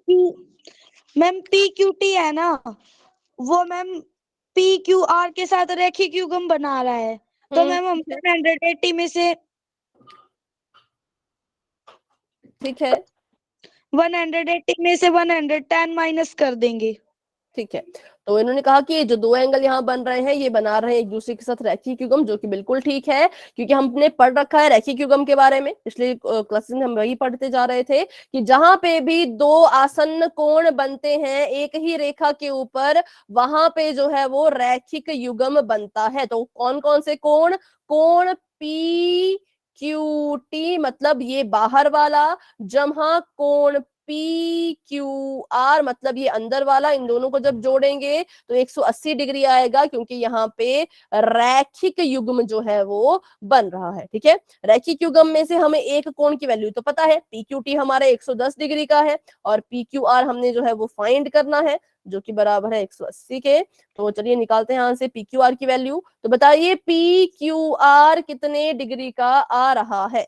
Q T है ना, वो मैम पी क्यू आर के साथ रैखिक युग्म बना रहा है। तो मैम हम 180 में से ठीक है 180 में से 110 माइनस कर देंगे। ठीक है। तो इन्होंने कहा कि जो दो एंगल यहाँ बन रहे हैं ये बना रहे हैं एक दूसरे के साथ रैखिक युग्म, जो कि बिल्कुल ठीक है, क्योंकि हमने पढ़ रखा है रैखिक युग्म के बारे में। पिछले क्लासेस में हम वही पढ़ते जा रहे थे कि जहां पे भी दो आसन्न कोण बनते हैं एक ही रेखा के ऊपर, वहां पे जो है वो रैखिक युग्म बनता है। तो कौन कौन से कोण? कोण पी क्यू टी, मतलब ये बाहर वाला, जहां कोण पी क्यू आर, मतलब ये अंदर वाला। इन दोनों को जब जोड़ेंगे तो 180 डिग्री आएगा, क्योंकि यहाँ पे रैखिक युग्म जो है वो बन रहा है, ठीक है। रैखिक युग्म में से हमें एक कोण की वैल्यू तो पता है, पी क्यू टी हमारा 110 डिग्री का है, और पी क्यू आर हमने जो है वो फाइंड करना है, जो कि बराबर है 180 के। तो चलिए निकालते हैं यहाँ से पी क्यू आर की वैल्यू। तो बताइए पी क्यू आर कितने डिग्री का आ रहा है?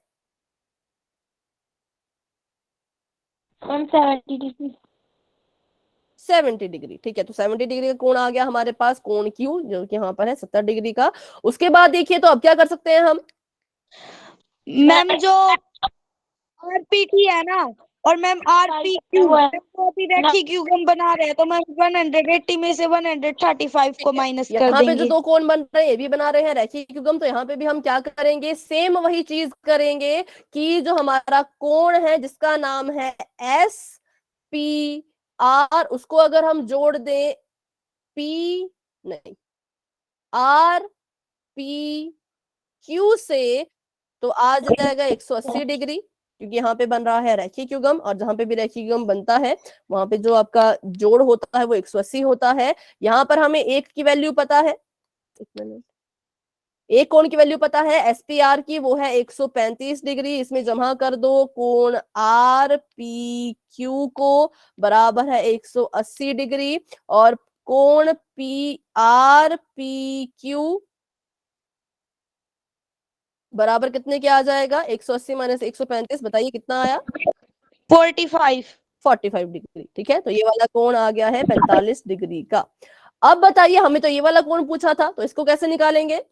170 डिग्री। 70 डिग्री, ठीक है। तो 70 डिग्री का कोण आ गया हमारे पास, कोण क्यू, जो कि यहाँ पर है 70 डिग्री का। उसके बाद देखिए तो अब क्या कर सकते हैं हम? मैम जो आरपीटी है ना, और मैम आर पी क्यू वो है वो भी रैखिक युग्म बना रहे हैं, तो मैम 180 में से 135 को माइनस कर यहाँ पे जो देंगे। दो कोण बन रहे हैं ये भी बना रहे हैं रैखिक युग्म, तो यहाँ पे भी हम क्या करेंगे, सेम वही चीज करेंगे कि जो हमारा कोण है जिसका नाम है एस पी आर, उसको अगर हम जोड़ दें पी नहीं आर पी क्यू से, तो आ जाएगा 180 डिग्री, क्योंकि यहाँ पे बन रहा है रैखिक युग्म, और जहां पे भी रैखिक युग्म बनता है वहां पे जो आपका जोड़ होता है वो 180 होता है। यहाँ पर हमें एक की वैल्यू पता है, एक मिनट, एक कोण की वैल्यू पता है एसपीआर की, वो है 135 डिग्री। इसमें जमा कर दो कोण आर पी क्यू को, बराबर है 180 डिग्री, और कोण पी आर पी क्यू बराबर कितने के आ जाएगा, 180 माइनस 135, बताइए कितना आया, 45। 45 डिग्री। ठीक है, तो ये वाला कोण आ गया है 45 डिग्री का। अब बताइए, हमें तो ये वाला कोण पूछा था, तो इसको कैसे निकालेंगे।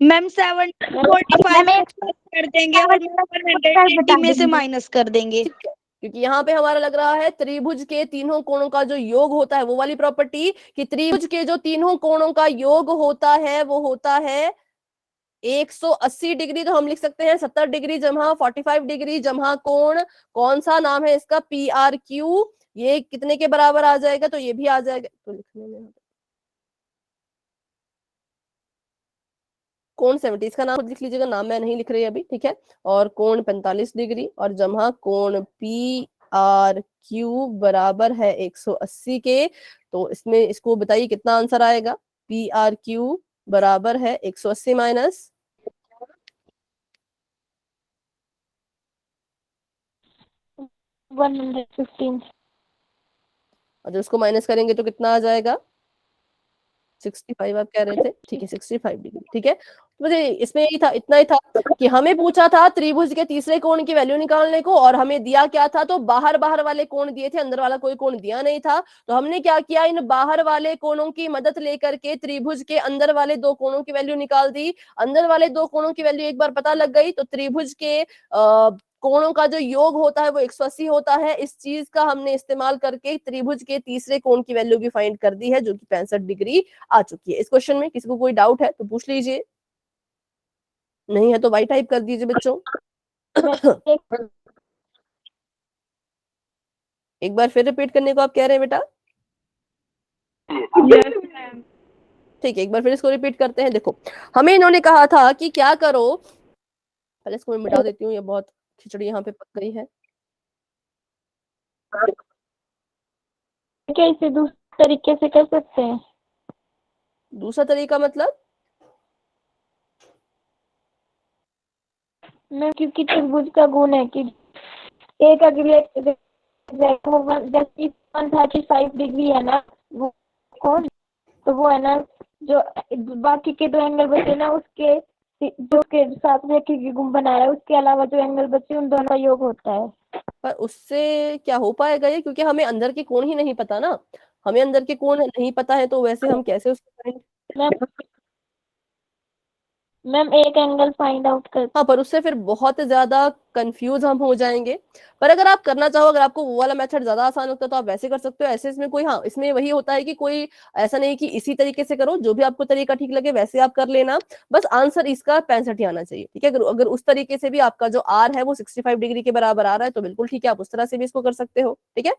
मैम 45 मैम एक कर देंगे और 180 में से माइनस कर देंगे। ठीक है, क्योंकि यहाँ पे हमारा लग रहा है त्रिभुज के तीनों कोणों का जो योग होता है, वो वाली प्रॉपर्टी कि त्रिभुज के जो तीनों कोणों का योग होता है वो होता है 180 डिग्री। तो हम लिख सकते हैं 70 डिग्री जमा 45 डिग्री जमा कोण, कौन सा नाम है इसका, पी आर क्यू, ये कितने के बराबर आ जाएगा, तो ये भी आ जाएगा, तो लिखने में कोण 70, इसका नाम लिख लीजिएगा, नाम मैं नहीं लिख रही अभी, ठीक है। और कोण 45 डिग्री और जमा कोण पी आर क्यू बराबर है 180 के। तो इसमें इसको बताइए कितना आंसर आएगा, पी आर क्यू बराबर है 180 माइनस 115। और जब उसको माइनस करेंगे तो कितना आ जाएगा, 65 आप कह रहे थे, ठीक है 65 डिग्री। ठीक है, तो मुझे इसमें यही था, इतना ही था कि हमें पूछा था त्रिभुज के तीसरे कोण की वैल्यू निकालने को, और हमें दिया क्या था, तो बाहर बाहर वाले कोण दिए थे, अंदर वाला कोई कोण दिया नहीं था। तो हमने क्या किया, इन बाहर वाले कोणों की मदद लेकर के त्रिभुज के अंदर वाले दो कोणों की वैल्यू निकाल दी। अंदर वाले दो कोणों की वैल्यू एक बार पता लग गई तो त्रिभुज के कोणों का जो योग होता है वो 180 होता है। इस चीज का हमने इस्तेमाल करके त्रिभुज के तीसरे कोण की वैल्यू भी फाइंड कर दी है, जो कि 65 डिग्री आ चुकी है। इस क्वेश्चन में किसी को कोई डाउट है तो पूछ लीजिए, नहीं है तो वाई टाइप कर दीजिए बच्चों। एक बार फिर रिपीट करने को आप कह रहे हैं बेटा, ठीक है, एक बार फिर इसको रिपीट करते हैं। देखो, हमें इन्होंने कहा था कि क्या करो, पहले इसको मैं मिटा देती हूँ, ये बहुत खिचड़ी यहाँ पे पक गई है। क्या इसे दूसरे तरीके से कर सकते हैं। दूसरा तरीका मतलब, मैं क्योंकि त्रिभुज का गुण है कि एक अगले जैसे 135 डिग्री है ना वो कौन, तो वो है ना जो बाकी के दो एंगल बचे ना उसके जो के साथ में एक गुण बनाया है, उसके अलावा जो एंगल बचे उन दोनों का योग होता है। पर उससे क्या हो पाएगा ये, क्योंकि हमें अंदर के कोण ही नहीं पता ना, हमें अंदर के कोण नहीं पता है, तो वैसे हम कैसे उसको find- मैम मैम एक एंगल फाइंड आउट कर। हाँ, पर उससे फिर बहुत ज्यादा कंफ्यूज हम हो जाएंगे। पर अगर आप करना चाहो, अगर आपको वो वाला मेथड ज्यादा आसान लगता है तो आप वैसे कर सकते हो। ऐसे इसमें कोई, हाँ इसमें वही होता है कि कोई ऐसा नहीं कि इसी तरीके से करो, जो भी आपको तरीका ठीक लगे वैसे आप कर लेना, बस आंसर इसका 65 ही आना चाहिए। ठीक है, अगर उस तरीके से भी आपका जो आर है वो 65 डिग्री के बराबर आ रहा है तो बिल्कुल ठीक है, आप उस तरह से भी इसको कर सकते हो। ठीक है,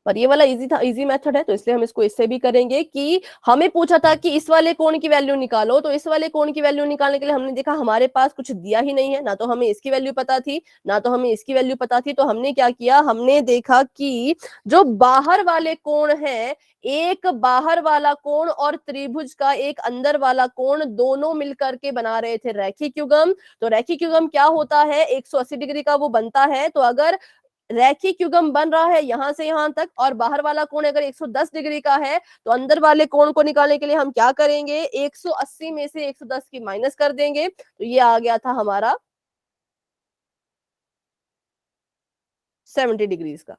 पर ये वाला इजी था, इजी मेथड है, तो इसलिए हम इसको इससे भी करेंगे कि हमें पूछा था कि इस वाले कोण की वैल्यू निकालो, तो इस वाले कोण की वैल्यू निकालने के लिए हमने देखा हमारे पास कुछ दिया ही नहीं है, ना तो हमें इसकी वैल्यू पता थी ना तो हमें इसकी वैल्यू पता थी। तो हमने क्या किया, हमने देखा कि जो बाहर वाले कोण है, एक बाहर वाला कोण और त्रिभुज का एक अंदर वाला कोण, दोनों मिलकर के बना रहे थे रैखिक युग्म। तो रैखिक युग्म क्या होता है, 180 डिग्री का वो बनता है। तो अगर रैखिक युग्म बन रहा है यहां से यहां तक, और बाहर वाला कोण अगर 110 डिग्री का है, तो अंदर वाले कोण को निकालने के लिए हम क्या करेंगे, 180 में से 110 की माइनस कर देंगे। तो ये आ गया था हमारा 70 डिग्रीज का।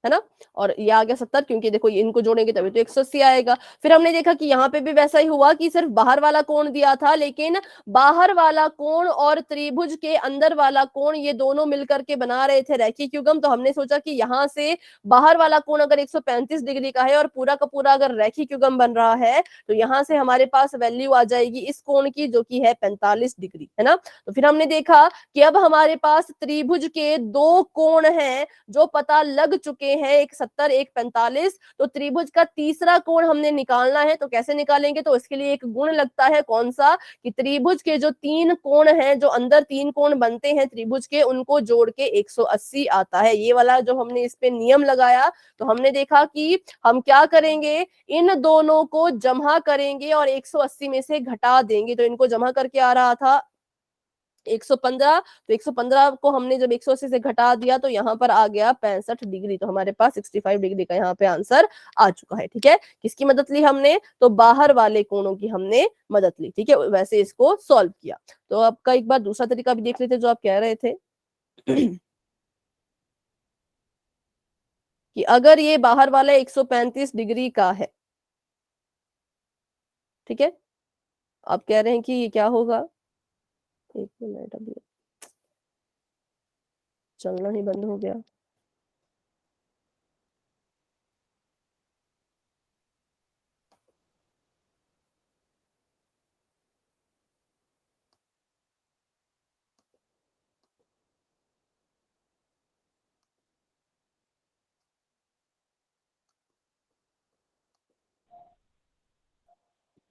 है ना, और ये आ गया 70, क्योंकि देखो इनको जोड़ेंगे तभी तो 180 आएगा। फिर हमने देखा कि यहाँ पे भी वैसा ही हुआ कि सिर्फ बाहर वाला कोण दिया था, लेकिन बाहर वाला कोण और त्रिभुज के अंदर वाला कोण ये दोनों मिलकर के बना रहे थे रैखिक युग्म। तो हमने सोचा कि यहाँ से बाहर वाला कोण अगर 135 डिग्री का है और पूरा का पूरा अगर रैखिक युग्म बन रहा है, तो यहाँ से हमारे पास वैल्यू आ जाएगी इस कोण की, जो कि है 45 डिग्री, है ना। तो फिर हमने देखा कि अब हमारे पास त्रिभुज के दो कोण हैं जो पता लग चुके हैं, एक 70 एक 45। तो त्रिभुज का तीसरा कोण हमने निकालना है। तो कैसे निकालेंगे, तो इसके लिए एक गुण लगता है, कौन सा, कि त्रिभुज के जो 3 कोण हैं, जो अंदर 3 कोण बनते हैं त्रिभुज के, उनको जोड़ के 180 आता है। ये वाला जो हमने इस पे नियम लगाया, तो हमने देखा कि हम क्या करेंगे, इन दोनों को जमा करेंगे और 180 में से घटा देंगे। तो इनको जमा करके आ रहा था 115, तो 115 को हमने जब 180 से घटा दिया तो यहाँ पर आ गया 65 डिग्री। तो हमारे पास 65 डिग्री का यहाँ पे आंसर आ चुका है। ठीक है, किसकी मदद ली हमने, तो बाहर वाले कोणों की हमने मदद ली। ठीक है, वैसे इसको सॉल्व किया। तो आपका एक बार दूसरा तरीका भी देख लेते जो आप कह रहे थे कि अगर ये बाहर वाला 135 डिग्री का है, ठीक है, आप कह रहे हैं कि ये क्या होगा, एक मिनट, अभी चलना ही बंद हो गया।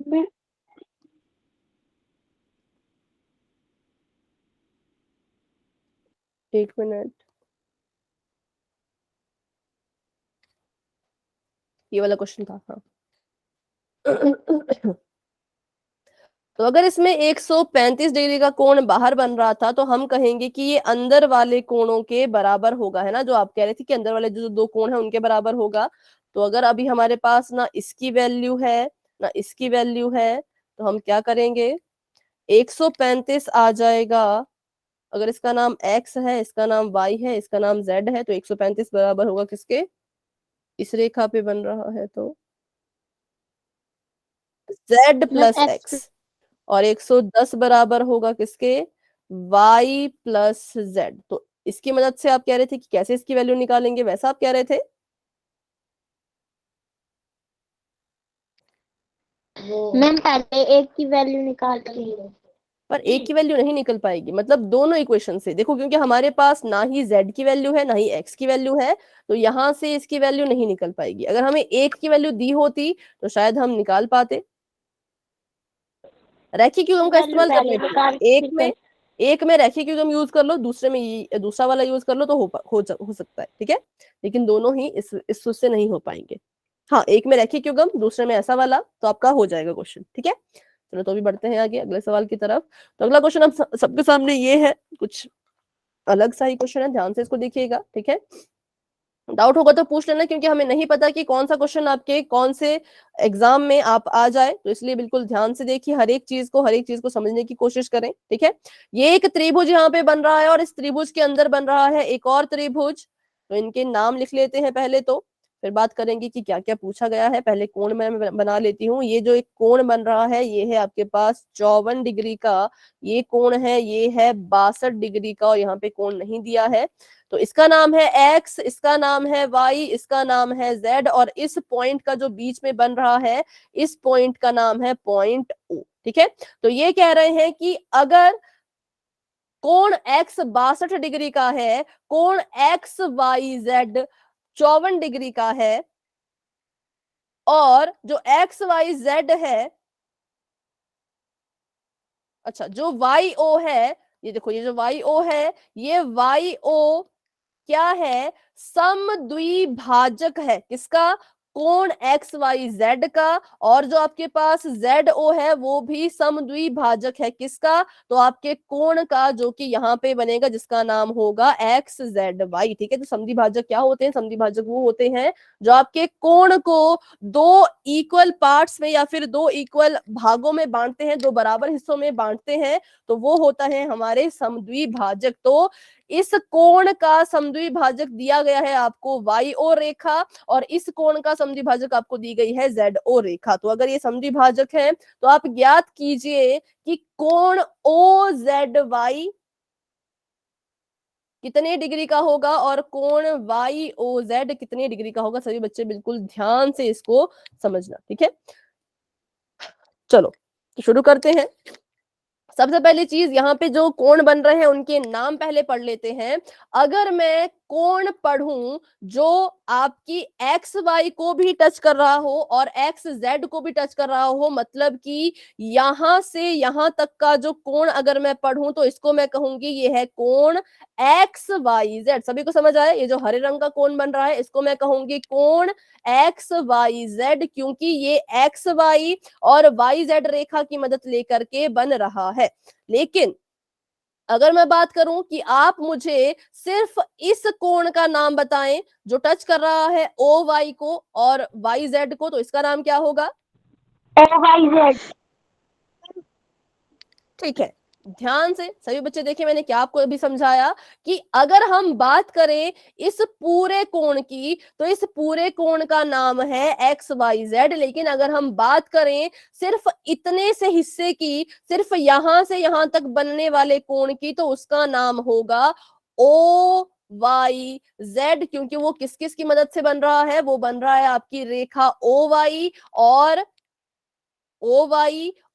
मैं एक मिनट, ये वाला क्वेश्चन था, हाँ। तो अगर इसमें 135 डिग्री का कोण बाहर बन रहा था, तो हम कहेंगे कि ये अंदर वाले कोणों के बराबर होगा, है ना, जो आप कह रहे थे कि अंदर वाले जो दो कोण है उनके बराबर होगा। तो अगर अभी हमारे पास ना इसकी वैल्यू है ना इसकी वैल्यू है, तो हम क्या करेंगे, 135 आ जाएगा। अगर इसका नाम x है, इसका नाम y है, इसका नाम z है, तो 135 बराबर होगा किसके, इस रेखा पे बन रहा है तो z प्लस x x, और 110 बराबर होगा किसके, y प्लस z। तो इसकी मदद से आप कह रहे थे कि कैसे इसकी वैल्यू निकालेंगे, वैसा आप कह रहे थे। मैम पहले एक की वैल्यू निकाल ली, पर एक की वैल्यू नहीं निकल पाएगी, मतलब दोनों इक्वेशन से देखो, क्योंकि हमारे पास ना ही z की वैल्यू है ना ही x की वैल्यू है, तो यहां से इसकी वैल्यू नहीं निकल पाएगी। अगर हमें एक की वैल्यू दी होती तो शायद हम निकाल पाते। रैखिक युग्म का वैल्यू इस्तेमाल कर पहले लेते निकाल हैं। एक में रैखिक युग्म यूज कर लो, दूसरे में ये दूसरा वाला यूज कर लो, तो हो सकता है। ठीक है, लेकिन दोनों ही इस सूत्र से नहीं हो पाएंगे। हाँ, एक में रैखिक युग्म, दूसरे में ऐसा वाला, तो आपका हो जाएगा क्वेश्चन। ठीक है, चलो तो अभी बढ़ते हैं आगे अगले सवाल की तरफ। तो अगला क्वेश्चन अब सबके सामने ये है, कुछ अलग सा ही क्वेश्चन है, ध्यान से इसको देखिएगा। ठीक है, डाउट होगा तो पूछ लेना, क्योंकि हमें नहीं पता कि कौन सा क्वेश्चन आपके कौन से एग्जाम में आप आ जाए, तो इसलिए बिल्कुल ध्यान से देखिए, हर एक चीज को समझने की कोशिश करें। ठीक है, ये एक त्रिभुज यहाँ पे बन रहा है और इस त्रिभुज के अंदर बन रहा है एक और त्रिभुज। तो इनके नाम लिख लेते हैं पहले, तो फिर बात करेंगे कि क्या क्या पूछा गया है। पहले कोण मैं बना लेती हूँ। ये जो एक कोण बन रहा है, ये है आपके पास 54 डिग्री का। ये कोण है, ये है 62 डिग्री का, और यहाँ पे कोण नहीं दिया है। तो इसका नाम है x, इसका नाम है y, इसका नाम है z, और इस पॉइंट का जो बीच में बन रहा है, इस पॉइंट का नाम है पॉइंट O। ठीक है, तो ये कह रहे हैं कि अगर कोण x 62 डिग्री का है, कोण x y z 54 डिग्री का है, और जो x y z है, अच्छा जो y o है, ये देखो, ये जो y o है, ये y o क्या है, समद्विभाजक है। किसका, कोण एक्स वाई जेड का। और जो आपके पास जेड ओ है, वो भी समद्विभाजक है। किसका, तो आपके कोण का, जो कि यहाँ पे बनेगा, जिसका नाम होगा एक्स जेड वाई। ठीक है, तो समद्विभाजक क्या होते हैं, समद्विभाजक वो होते हैं जो आपके कोण को दो इक्वल पार्ट्स में या फिर दो इक्वल भागों में बांटते हैं, दो बराबर हिस्सों में बांटते हैं, तो वो होता है हमारे समद्विभाजक। तो इस कोण का समद्विभाजक दिया गया है आपको YO रेखा, और इस कोण का समद्विभाजक आपको दी गई है ZO रेखा। तो अगर ये समद्विभाजक है तो आप ज्ञात कीजिए कि कोण OZY कितने डिग्री का होगा और कोण YOZ कितने डिग्री का होगा। सभी बच्चे बिल्कुल ध्यान से इसको समझना, ठीक है। चलो तो शुरू करते हैं। सबसे पहली चीज, यहाँ पे जो कोण बन रहे हैं उनके नाम पहले पढ़ लेते हैं। अगर मैं कोण पढ़ूं जो आपकी एक्स वाई को भी टच कर रहा हो और एक्स जेड को भी टच कर रहा हो, मतलब कि यहां से यहां तक का जो कोण अगर मैं पढ़ूं तो इसको मैं कहूंगी ये है कोण एक्स वाई जेड। सभी को समझ आया? ये जो हरे रंग का कोण बन रहा है इसको मैं कहूंगी कोण एक्स वाई जेड, क्योंकि ये एक्स वाई और वाई जेड रेखा की मदद लेकर के बन रहा है। लेकिन अगर मैं बात करूं कि आप मुझे सिर्फ इस कोण का नाम बताएं जो टच कर रहा है ओ वाई को और वाई जेड को, तो इसका नाम क्या होगा? OYZ। ठीक है, ध्यान से सभी बच्चे देखिए, मैंने क्या आपको अभी समझाया कि अगर हम बात करें इस पूरे कोण की तो इस पूरे कोण का नाम है एक्स वाई जेड। लेकिन अगर हम बात करें सिर्फ इतने से हिस्से की, सिर्फ यहां से यहां तक बनने वाले कोण की, तो उसका नाम होगा ओ वाई जेड, क्योंकि वो किस किस की मदद से बन रहा है? वो बन रहा है आपकी रेखा ओ वाई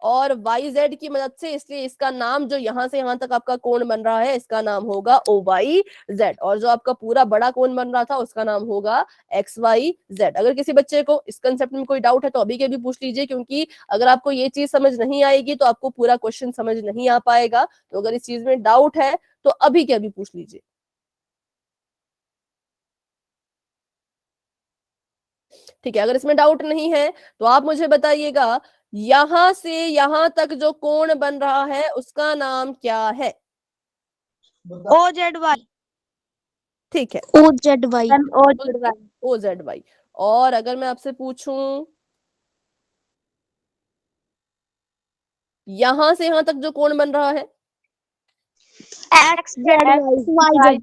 और वाई जेड की मदद से। इसलिए इसका नाम जो यहां से यहां तक आपका कोण बन रहा है इसका नाम होगा ओ वाई जेड, और जो आपका पूरा बड़ा कोण बन रहा था उसका नाम होगा एक्स वाई जेड। अगर किसी बच्चे को इस कंसेप्ट में कोई डाउट है तो अभी के अभी पूछ लीजिए, क्योंकि अगर आपको ये चीज समझ नहीं आएगी तो आपको पूरा क्वेश्चन समझ नहीं आ पाएगा। तो अगर इस चीज में डाउट है तो अभी के अभी पूछ लीजिए। ठीक है, अगर इसमें डाउट नहीं है तो आप मुझे बताइएगा, यहां से यहां तक जो कोण बन रहा है उसका नाम क्या है? OZY। ठीक है, OZY। OZY। और अगर मैं आपसे पूछूं यहां से यहां तक जो कोण बन रहा है? XZY।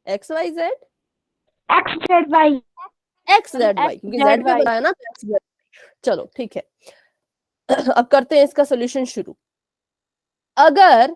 X Y Z, XZY। X Z Y, क्योंकि जेड पे बनाया ना तो एक्स जेड। चलो ठीक है, अब करते हैं इसका सोल्यूशन शुरू। अगर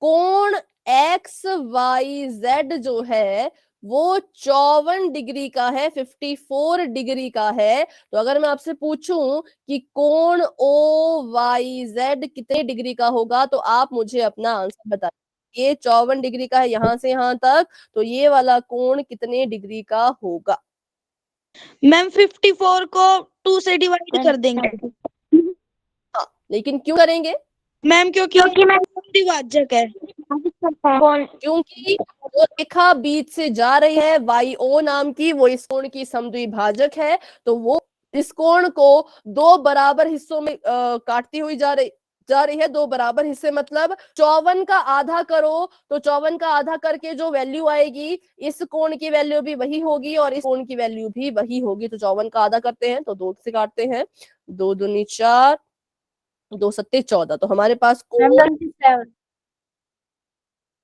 कोण एक्स वाई जेड जो है वो 54 डिग्री का है, 54 डिग्री का है, तो अगर मैं आपसे पूछूं कि कोण ओ वाई जेड कितने डिग्री का होगा तो आप मुझे अपना आंसर बताइए। ये 54 डिग्री का है यहां से यहां तक, तो ये वाला कोण कितने डिग्री का होगा? मैम 54 को 2 से डिवाइड कर देंगे। हाँ, लेकिन क्यों करेंगे? मैम क्योंकि मैं विभाजक है। कौन क्योंकि जो रेखा बीच से जा रही है YO नाम की, वो इस कोण की समद्विभाजक है। तो वो इस कोण को दो बराबर हिस्सों में काटती हुई जा रही है। दो बराबर हिस्से मतलब 54 का आधा करो तो 54 का आधा करके जो वैल्यू आएगी इस कोण की वैल्यू भी वही होगी और इस कोण की वैल्यू भी वही होगी। तो 54 का आधा करते हैं तो 2 से काटते हैं, 2 दूनी 4, 2 सत्ते 14। तो हमारे पास कोण 27।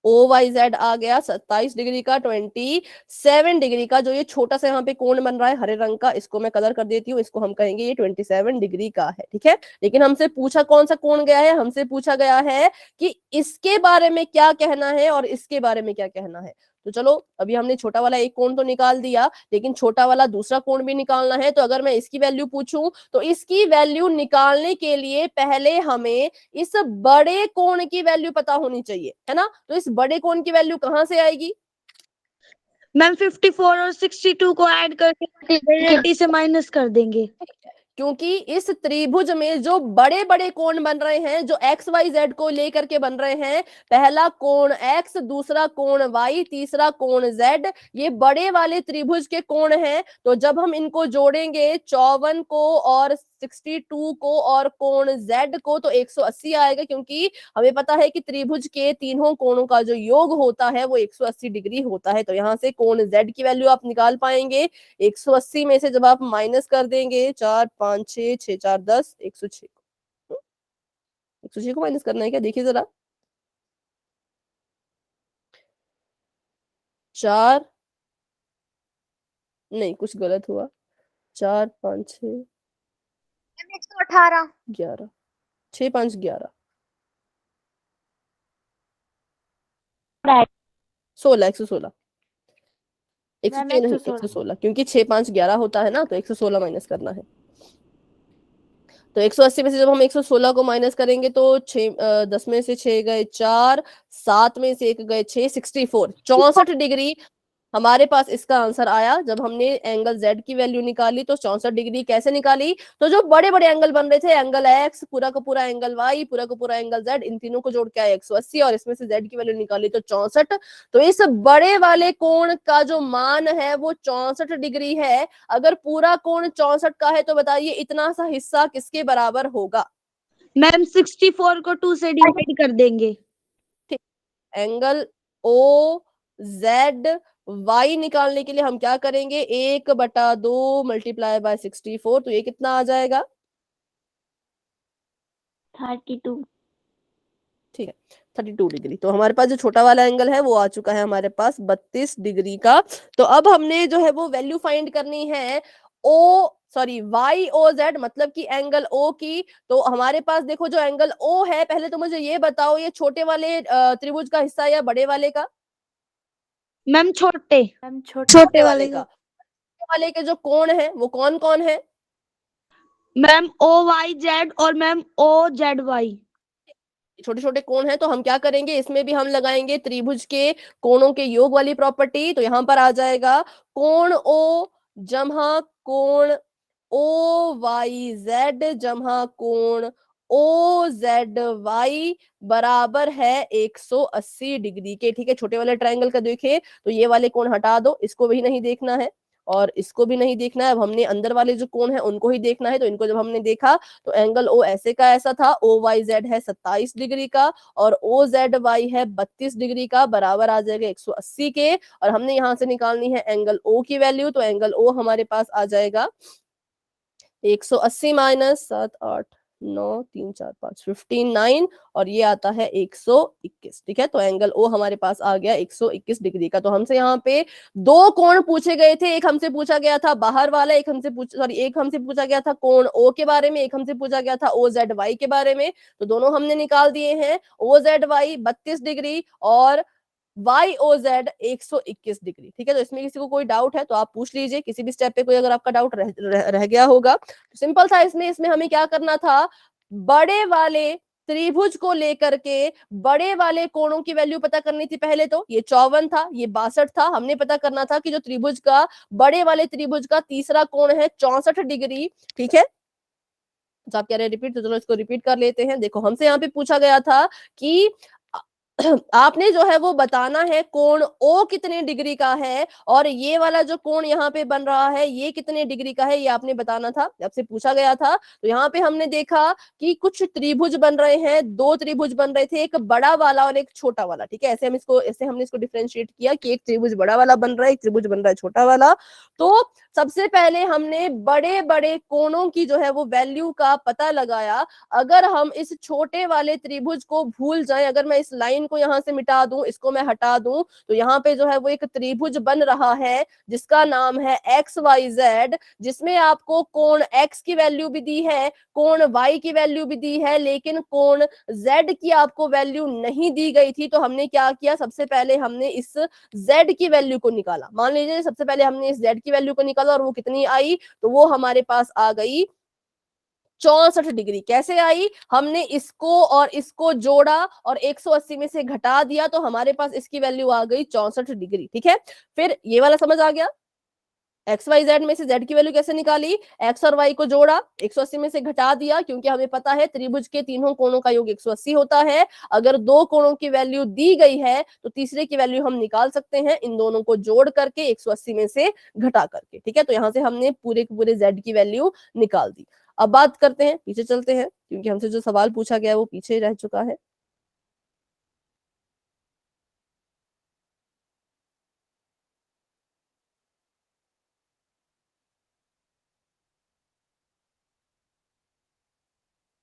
OYZ आ गया 27 डिग्री का, 27 डिग्री का। जो ये छोटा सा यहाँ पे कोण बन रहा है हरे रंग का, इसको मैं कलर कर देती हूँ, इसको हम कहेंगे ये 27 डिग्री का है। ठीक है, लेकिन हमसे पूछा कौन सा कोण गया है? हमसे पूछा गया है कि इसके बारे में क्या कहना है और इसके बारे में क्या कहना है। तो चलो अभी हमने छोटा वाला एक कोण तो निकाल दिया, लेकिन छोटा वाला दूसरा कोण भी निकालना है। तो अगर मैं इसकी वैल्यू पूछूं तो इसकी वैल्यू निकालने के लिए पहले हमें इस बड़े कोण की वैल्यू पता होनी चाहिए, है ना। तो इस बड़े कोण की वैल्यू कहां से आएगी? मैम 54 और 62 को ऐड करके 80 से माइनस कर देंगे। क्योंकि इस त्रिभुज में जो बड़े बड़े कोण बन रहे हैं, जो एक्स वाई जेड को लेकर के बन रहे हैं, पहला कोण एक्स, दूसरा कोण वाई, तीसरा कोण जेड, ये बड़े वाले त्रिभुज के कोण हैं। तो जब हम इनको जोड़ेंगे 54 को और 62 को और कोण जेड को, तो 180 आएगा, क्योंकि हमें पता है कि त्रिभुज के तीनों कोणों का जो योग होता है वो 180 डिग्री होता है। तो यहाँ से कोण जेड की वैल्यू आप निकाल पाएंगे। 180 में से जब आप माइनस कर देंगे 4 5 6 6 4 10, 106 को 106 को माइनस करना है क्या? देखिए जरा, 4, नहीं कुछ गलत हुआ, 4 5 6 118। 11, 6 5 11, 16, 116, 106 नहीं 116, क्योंकि 6 5 11 होता है ना, तो 116 माइनस करना है। तो 180 में से जब हम 116 को माइनस करेंगे तो 10 में से 6 गए 4, 7 में से 1 गए 6, 64, 64 डिग्री हमारे पास इसका आंसर आया। जब हमने एंगल जेड की वैल्यू निकाली तो 64 डिग्री कैसे निकाली, तो जो बड़े बड़े एंगल बन रहे थे, एंगल एक्स, पूरा का पूरा एंगल वाई, पूरा का पूरा एंगल जेड, इन तीनों को जोड़ के आया 180, और इसमें से जेड की वैल्यू निकाली तो 64। तो इस बड़े वाले कोण का जो मान है वो 64 डिग्री है। अगर पूरा कोण 64 का है तो बताइए इतना सा हिस्सा किसके बराबर होगा? मैम 64 को 2 से डिवाइड कर देंगे। ठीक, एंगल ओ जेड वाई निकालने के लिए हम क्या करेंगे, 1/2 मल्टीप्लाई बाय 64, तो ये कितना आ जाएगा? 32। ठीक है, 32 डिग्री। तो हमारे पास जो छोटा वाला एंगल है वो आ चुका है हमारे पास 32 डिग्री का। तो अब हमने जो है वो वैल्यू फाइंड करनी है ओ सॉरी वाई ओ जेड, मतलब कि एंगल ओ की। तो हमारे पास देखो जो एंगल ओ है, पहले तो मुझे ये बताओ, ये छोटे वाले त्रिभुज का हिस्सा या बड़े वाले का? मैम छोटे छोटे वाले का। छोटे वाले के जो कोण है वो कौन कौन है? मैम ओ वाई जेड और मैम ओ जेड वाई। छोटे छोटे कोण है, तो हम क्या करेंगे, इसमें भी हम लगाएंगे त्रिभुज के कोणों के योग वाली प्रॉपर्टी। तो यहां पर आ जाएगा कोण ओ जमा कोण ओ वाई जेड जमा कोण ओ जेड वाई बराबर है 180 डिग्री के। ठीक है, छोटे वाले ट्रायंगल का देखें तो ये वाले कोण हटा दो, इसको भी नहीं देखना है और इसको भी नहीं देखना है। अब हमने अंदर वाले जो कोण है उनको ही देखना है। तो इनको जब हमने देखा तो एंगल ओ ऐसे का ऐसा था, ओ वाई जेड है 27 डिग्री का और ओ जेड वाई है 32 डिग्री का, बराबर आ जाएगा 180 के। और हमने यहां से निकालनी है एंगल ओ की वैल्यू, तो एंगल ओ हमारे पास आ जाएगा 180 माइनस 7 8 9 3 4 5 59, और ये आता है 121। ठीक है, तो एंगल ओ हमारे पास आ गया 121 डिग्री का। तो हमसे यहाँ पे दो कोण पूछे गए थे, एक हमसे पूछा गया था बाहर वाला, एक हमसे पूछा गया था कोण ओ के बारे में, एक हमसे पूछा गया था ओ जेड वाई के बारे में। तो दोनों हमने निकाल दिए हैं, ओ जेड वाई 32 डिग्री और वाई ओ जेड 121 डिग्री। ठीक है, तो इसमें किसी को कोई डाउट है तो आप पूछ लीजिए, किसी भी स्टेप पे कोई अगर आपका डाउट रह गया होगा तो सिंपल था। इसमें हमें क्या करना था, बड़े वाले त्रिभुज को लेकर के बड़े वाले कोणों की वैल्यू पता करनी थी। पहले तो ये 54 था, ये 62 था, हमने पता करना था कि जो त्रिभुज का बड़े वाले त्रिभुज का तीसरा कोण है 64 डिग्री। ठीक है, तो आप कह रहे हैं रिपीट, तो चलो इसको रिपीट कर लेते हैं। देखो हमसे यहाँ पे पूछा गया था कि आपने जो है वो बताना है कोण ओ कितने डिग्री का है और ये वाला जो कोण यहाँ पे बन रहा है ये कितने डिग्री का है, ये आपने बताना था, आपसे पूछा गया था। तो यहाँ पे हमने देखा कि कुछ त्रिभुज बन रहे हैं, दो त्रिभुज बन रहे थे, एक बड़ा वाला और एक छोटा वाला। ठीक है, ऐसे हमने इसको डिफरेंशिएट किया कि एक त्रिभुज बड़ा वाला बन रहा है, एक त्रिभुज बन रहा है छोटा वाला। तो सबसे पहले हमने बड़े बड़े कोणों की जो है वो वैल्यू का पता लगाया। अगर हम इस छोटे वाले त्रिभुज को भूल जाएं, अगर मैं इस लाइन को यहां से मिटा दूं, इसको मैं हटा दूं, तो यहाँ पे जो है वो एक त्रिभुज बन रहा है जिसका नाम है एक्स वाई जेड, जिसमें आपको कोण एक्स की वैल्यू भी दी है, कोण वाई की वैल्यू भी दी है, लेकिन कोण जेड की आपको वैल्यू नहीं दी गई थी। तो हमने क्या किया, सबसे पहले हमने इस जेड की वैल्यू को निकाला। मान लीजिए सबसे पहले हमने इस जेड की वैल्यू को निकाला और वो कितनी आई, तो वो हमारे पास आ गई 64 डिग्री। कैसे आई, हमने इसको और इसको जोड़ा और 180 में से घटा दिया तो हमारे पास इसकी वैल्यू आ गई 64 डिग्री। ठीक है, फिर ये वाला समझ आ गया, एक्स वाई जेड में से जेड की वैल्यू कैसे निकाली, एक्स और वाई को जोड़ा, 180 में से घटा दिया, क्योंकि हमें पता है त्रिभुज के तीनों कोणों का योग 180 होता है। अगर दो कोणों की वैल्यू दी गई है तो तीसरे की वैल्यू हम निकाल सकते हैं इन दोनों को जोड़ करके 180 में से घटा करके। ठीक है, तो यहां से हमने पूरे के पूरे जेड की वैल्यू निकाल दी। अब बात करते हैं, पीछे चलते हैं, क्योंकि हमसे जो सवाल पूछा गया वो पीछे रह चुका है।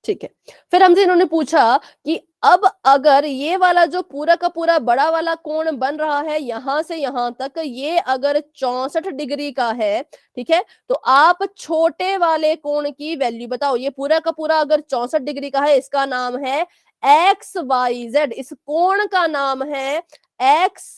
ठीक है। फिर हमसे इन्होंने पूछा कि अब अगर ये वाला जो पूरा का पूरा बड़ा वाला कोण बन रहा है यहां से यहां तक, ये अगर 64 डिग्री का है, ठीक है, तो आप छोटे वाले कोण की वैल्यू बताओ। ये पूरा का पूरा अगर 64 डिग्री का है, इसका नाम है एक्स वाई जेड। इस कोण का नाम है एक्स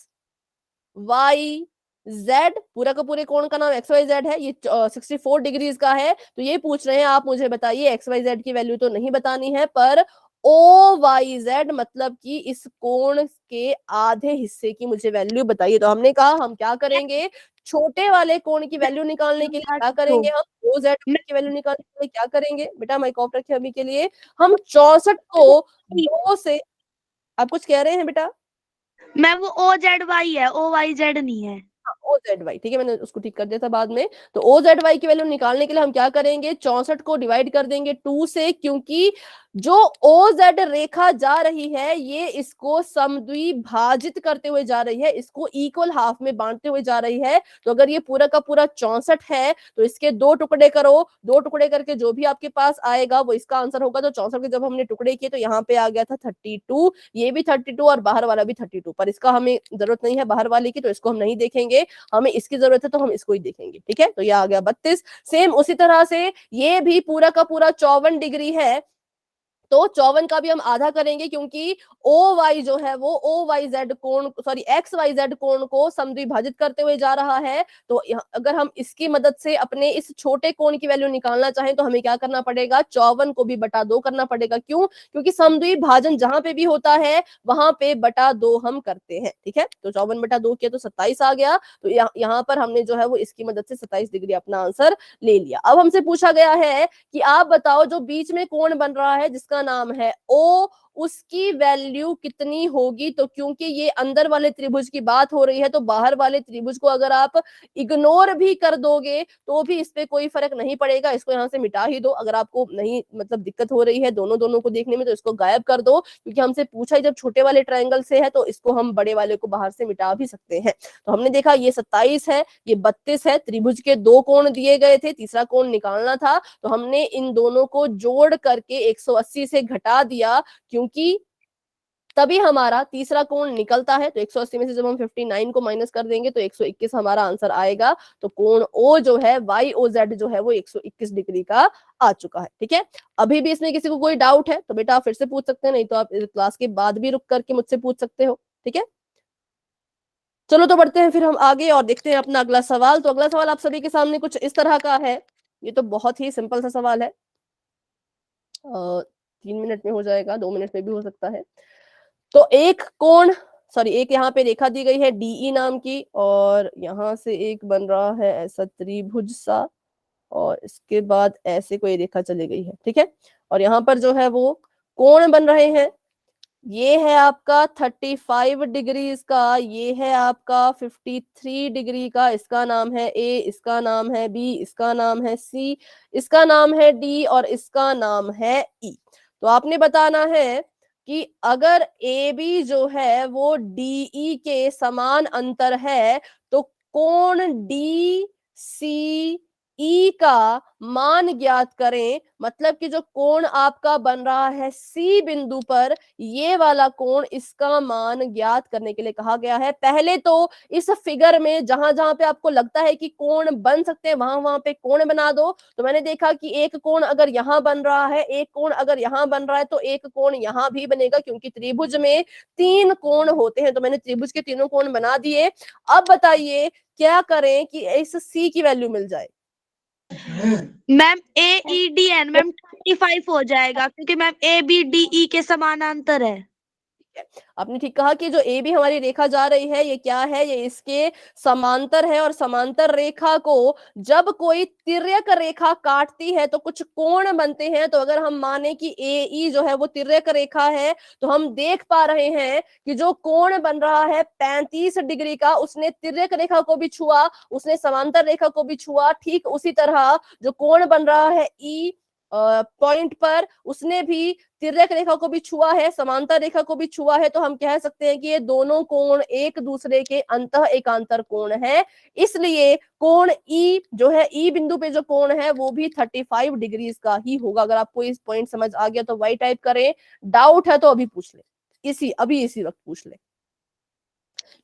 वाई जेड। पूरा का पूरे कोण का नाम एक्स वाई जेड है। ये 64 डिग्रीज का है। तो ये पूछ रहे हैं आप मुझे बताइए, एक्स वाई जेड की वैल्यू तो नहीं बतानी है, पर ओ वाई जेड मतलब कि इस कोण के आधे हिस्से की मुझे वैल्यू बताइए। तो हमने कहा हम क्या करेंगे, छोटे वाले कोण की वैल्यू निकालने के लिए क्या करेंगे, हम ओ जेड की वैल्यू निकालने के लिए क्या करेंगे, बेटा माइक ऑफ रखे अभी के लिए। हम 64 को 2 से, आप कुछ कह रहे हैं बेटा? मैम वो ओ जेड वाई है, ओ वाई जेड नहीं है। ओ जेड वाई, ठीक है, मैंने उसको ठीक कर दिया था बाद में। तो ओ जेड वाई की वैल्यू निकालने के लिए हम क्या करेंगे, 64 को डिवाइड कर देंगे 2 से, क्योंकि जो ओ जेड रेखा जा रही है ये इसको समद्विभाजित करते हुए जा रही है, इसको इक्वल हाफ में बांटते हुए जा रही है। तो अगर ये पूरा का पूरा 64 है तो इसके 2 टुकड़े करो, 2 टुकड़े करके जो भी आपके पास आएगा वो इसका आंसर होगा। तो 64 के जब हमने टुकड़े किए तो यहाँ पे आ गया था 32, ये भी 32 और बाहर वाला भी 32, पर इसका हमें जरूरत नहीं है बाहर वाले की, तो इसको हम नहीं देखेंगे, हमें इसकी जरूरत है तो हम इसको ही देखेंगे, ठीक है। तो ये आ गया 32। सेम उसी तरह से ये भी पूरा का पूरा 54 डिग्री है, तो 54 का भी हम आधा करेंगे, क्योंकि ओ वाई जो है वो ओ वाई जेड कोण, सॉरी एक्स वाई जेड कोण को समद्विभाजित करते हुए जा रहा है। तो अगर हम इसकी मदद से अपने इस छोटे कोण की वैल्यू निकालना चाहें तो हमें क्या करना पड़ेगा, 54 को भी बटा 2 करना पड़ेगा। क्यों? क्योंकि समद्विभाजन जहां पे भी होता है वहां पे बटा 2 हम करते हैं, ठीक है। तो 54 बटा 2 किया तो 27 आ गया। तो यहाँ पर हमने जो है वो इसकी मदद से 27 डिग्री अपना आंसर ले लिया। अब हमसे पूछा गया है कि आप बताओ जो बीच में कोण बन रहा है जिसका नाम है ओ, उसकी वैल्यू कितनी होगी। तो क्योंकि ये अंदर वाले त्रिभुज की बात हो रही है तो बाहर वाले त्रिभुज को अगर आप इग्नोर भी कर दोगे तो भी इस पे कोई फर्क नहीं पड़ेगा, इसको यहाँ से मिटा ही दो। अगर आपको नहीं मतलब दिक्कत हो रही है दोनों को देखने में तो इसको गायब कर दो, क्योंकि हमसे पूछा ही जब छोटे वाले ट्रायंगल से है तो इसको हम बड़े वाले को बाहर से मिटा भी सकते हैं। तो हमने देखा ये 27 है, ये 32 है, त्रिभुज के 2 कोण दिए गए थे, तीसरा कोण निकालना था, तो हमने इन दोनों को जोड़ करके 180 से घटा दिया, क्योंकि तभी हमारा तीसरा कोण निकलता है। तो 180 में से जब हम 59 को माइनस कर देंगे तो 121 हमारा आंसर आएगा। तो कोण ओ जो है वाई ओ जेड जो है वो 121 डिग्री का आ चुका है, ठीक है। अभी भी इसमें किसी को कोई डाउट है तो बेटा आप फिर से पूछ सकते हैं, नहीं तो आप क्लास के बाद भी रुक करके मुझसे पूछ सकते हो, ठीक है। चलो तो बढ़ते हैं फिर हम आगे और देखते हैं अपना अगला सवाल। तो अगला सवाल आप सभी के सामने कुछ इस तरह का है। ये तो बहुत ही सिंपल सा सवाल है, 3 मिनट में हो जाएगा, 2 मिनट में भी हो सकता है। तो एक कोण, सॉरी एक यहाँ पे रेखा दी गई है डीई नाम की, और यहाँ से एक बन रहा है ऐसा त्रिभुज सा, और इसके बाद ऐसे कोई रेखा चली गई है, ठीक है। और यहाँ पर जो है वो कोण बन रहे हैं, ये है आपका 35 डिग्रीज का, ये है आपका 53 डिग्री का। इसका नाम है ए, इसका नाम है बी, इसका नाम है सी, इसका नाम है डी और इसका नाम है ई। तो आपने बताना है कि अगर ए बी जो है वो डीई के समान अंतर है तो कोण डी सी ई का मान ज्ञात करें। मतलब कि जो कोण आपका बन रहा है सी बिंदु पर, ये वाला कोण, इसका मान ज्ञात करने के लिए कहा गया है। पहले तो इस फिगर में जहां जहां पे आपको लगता है कि कोण बन सकते हैं वहां वहां पे कोण बना दो। तो मैंने देखा कि एक कोण अगर यहाँ बन रहा है, एक कोण अगर यहाँ बन रहा है, तो एक कोण यहाँ भी बनेगा, क्योंकि त्रिभुज में 3 कोण होते हैं। तो मैंने त्रिभुज के तीनों कोण बना दिए। अब बताइए क्या करें कि इस सी की वैल्यू मिल जाए। Ma'am A E D N ma'am 25 हो जाएगा, क्योंकि ma'am A B D E के समानांतर है। आपने ठीक कहा कि जो ए बी हमारी रेखा जा रही है ये क्या है, ये इसके समांतर है, और समांतर रेखा को जब कोई तिर्यक रेखा काटती है तो कुछ कोण बनते हैं। तो अगर हम माने कि ए ई जो है वो तिर्यक रेखा है, तो हम देख पा रहे हैं कि जो कोण बन रहा है 35 डिग्री का, उसने तिर्यक रेखा को भी छुआ, उसने समांतर रेखा को भी छुआ। ठीक उसी तरह जो कोण बन रहा है ई पॉइंट पर उसने भी तिर्यक रेखा को भी छुआ है, समांतर रेखा को भी छुआ है, तो हम कह सकते हैं कि ये दोनों कोण एक दूसरे के अंतः एकांतर कोण है। इसलिए कोण ई जो है, ई बिंदु पे जो कोण है वो भी 35 डिग्रीज का ही होगा। अगर आपको इस पॉइंट समझ आ गया तो वाई टाइप करें, डाउट है तो अभी पूछ ले, इसी वक्त पूछ ले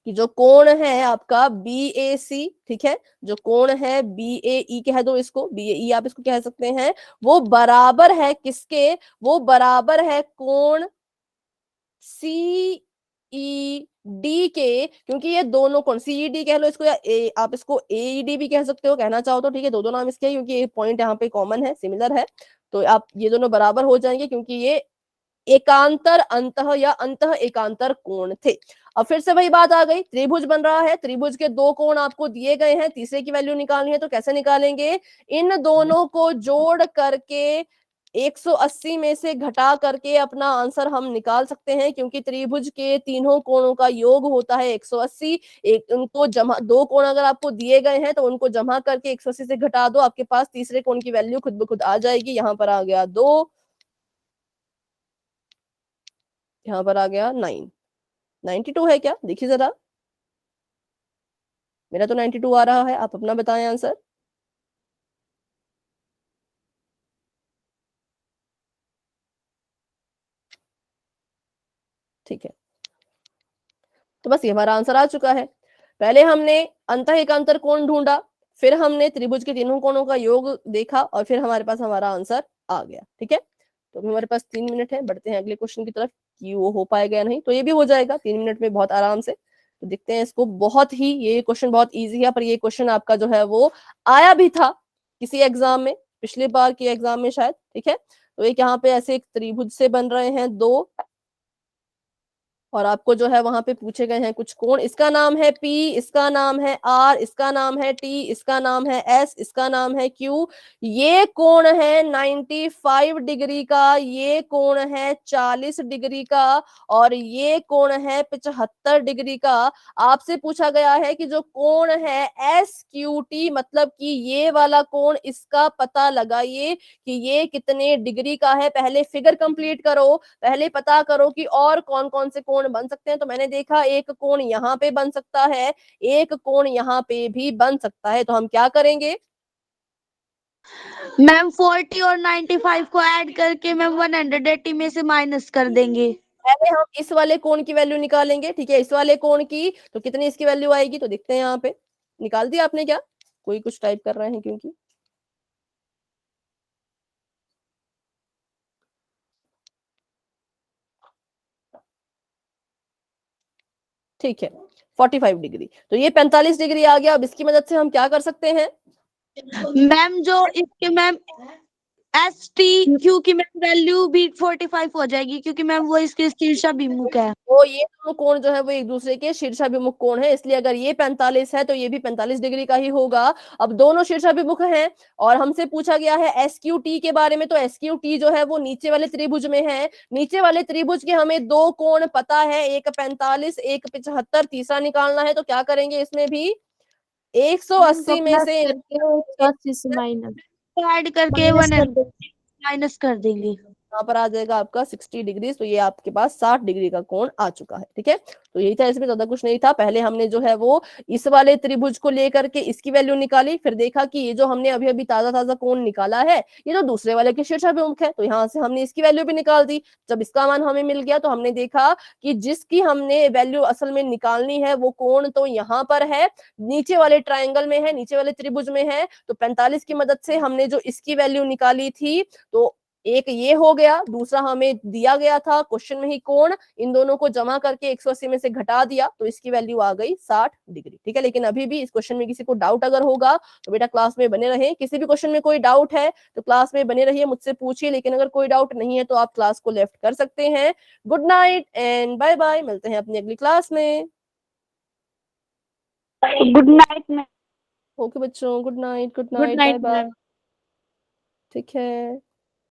कि जो कोण है आपका बी ए सी, ठीक है, जो कोण है बी ए ई कह दो इसको, बी ए ई आप इसको कह सकते हैं, वो बराबर है किसके, वो बराबर है कोण सी ई डी के, क्योंकि ये दोनों कोण सी ई डी कह लो इसको, या आप इसको ए ई डी भी कह सकते हो, कहना चाहो तो, ठीक है, दो नाम इसके हैं क्योंकि ये पॉइंट यहाँ पे कॉमन है, सिमिलर है, तो आप ये दोनों बराबर हो जाएंगे क्योंकि ये एकांतर अंतः या अंतः एकांतर कोण थे। अब फिर से वही बात आ गई, त्रिभुज बन रहा है, त्रिभुज के दो कोण आपको दिए गए हैं, तीसरे की वैल्यू निकालनी है तो कैसे निकालेंगे, इन दोनों को जोड़ करके 180 में से घटा करके अपना आंसर हम निकाल सकते हैं, क्योंकि त्रिभुज के तीनों कोणों का योग होता है 180। एक उनको जमा, दो कोण अगर आपको दिए गए हैं तो उनको जमा करके 180 से घटा दो, आपके पास तीसरे कोण की वैल्यू खुद ब खुद आ जाएगी। यहाँ पर आ गया 2, यहाँ पर आ गया 9, 92 है क्या, देखिए जरा, मेरा तो 92 आ रहा है, आप अपना बताएं आंसर। ठीक है, तो बस ये हमारा आंसर आ चुका है। पहले हमने अंतः एकांतर कोण ढूंढा, फिर हमने त्रिभुज के तीनों कोणों का योग देखा, और फिर हमारे पास हमारा आंसर आ गया। ठीक है, तो अभी हमारे पास 3 मिनट है, बढ़ते हैं अगले क्वेश्चन की तरफ कि वो हो पाएगा या नहीं, तो ये भी हो जाएगा 3 मिनट में बहुत आराम से। तो देखते हैं इसको, बहुत ही ये क्वेश्चन बहुत ईजी है, पर ये क्वेश्चन आपका जो है वो आया भी था किसी एग्जाम में, पिछले बार के एग्जाम में शायद। ठीक है, तो एक यहाँ पे ऐसे एक त्रिभुज से बन रहे हैं दो, और आपको जो है वहां पे पूछे गए हैं कुछ कोण, इसका नाम है P, इसका नाम है R, इसका नाम है T, इसका नाम है S, इसका नाम है Q। ये कोण है 95 डिग्री का, ये कोण है 40 डिग्री का, और ये कोण है 75 डिग्री का। आपसे पूछा गया है कि जो कोण है SQT, मतलब कि ये वाला कोण, इसका पता लगाइए कि ये कितने डिग्री का है। पहले फिगर कंप्लीट करो, पहले पता करो कि और कौन कौन से कोण बन सकते हैं। तो मैंने देखा एक कोण यहाँ पे बन सकता है, एक कोण यहाँ पे भी बन सकता है, तो हम क्या करेंगे, मैम 40 और 95 को ऐड करके मैम 180 में से माइनस कर देंगे। पहले हम इस वाले कोण की वैल्यू निकालेंगे। ठीक है, इस वाले कोण की तो कितनी इसकी वैल्यू आएगी, तो देखते हैं यहाँ पे, निकाल दिया आपने क्या, कोई कुछ टाइप कर रहे हैं क्योंकि, ठीक है 45 डिग्री, तो ये 45 डिग्री आ गया। अब इसकी मदद से हम क्या कर सकते हैं, मैम जो इसके मैम एस टी क्यू की मैम वैल्यू भी 45 हो जाएगी, क्योंकि मैम वो इसके शीर्षाभिमुख है। तो ये दोनों कोण जो है वो एक दूसरे के शीर्षाभिमुख कोण है, इसलिए अगर ये 45 है तो ये भी 45 डिग्री का ही होगा। अब दोनों शीर्षाभिमुख हैं, और हमसे पूछा गया है SQT के बारे में, तो SQT जो है वो नीचे वाले त्रिभुज में है। नीचे वाले त्रिभुज के हमें दो कोण पता है, एक 45, एक 75, तीसरा निकालना है, तो क्या करेंगे इसमें भी 180 में से 180 से माइनस ऐड करके माइनस कर देंगे। यहाँ पर आ जाएगा आपका 60 डिग्री, तो ये आपके पास 60 डिग्री का कोण आ चुका है। ठीक है, तो यही था, इसमें ज्यादा कुछ नहीं था। पहले हमने जो है वो इस वाले त्रिभुज को लेकर के इसकी वैल्यू निकाली, फिर देखा कि ये जो हमने अभी अभी ताजा ताजा कोण निकाला है ये तो दूसरे वाले के शीर्षाभिमुख है, तो यहाँ से हमने इसकी वैल्यू भी निकाल दी। जब इसका मान हमें मिल गया तो हमने देखा कि जिसकी हमने वैल्यू असल में निकालनी है वो कोण तो यहाँ पर है, नीचे वाले ट्राइंगल में है, नीचे वाले त्रिभुज में है। तो 45 की मदद से हमने जो इसकी वैल्यू निकाली थी, तो एक ये हो गया, दूसरा हमें दिया गया था क्वेश्चन में ही कोण, इन दोनों को जमा करके 180 में से घटा दिया तो इसकी वैल्यू आ गई 60 डिग्री। ठीक है, लेकिन अभी भी इस क्वेश्चन में किसी को डाउट अगर होगा तो बेटा क्लास में बने रहे, किसी भी क्वेश्चन में कोई डाउट है तो क्लास में बने रहिए, मुझसे पूछिए, लेकिन अगर कोई डाउट नहीं है तो आप क्लास को लेफ्ट कर सकते हैं। Good night and bye bye, मिलते हैं अपनी अगली क्लास में। Good night ma'am. ओके बच्चों, good night, good night bye bye. Ma'am. ठीक है।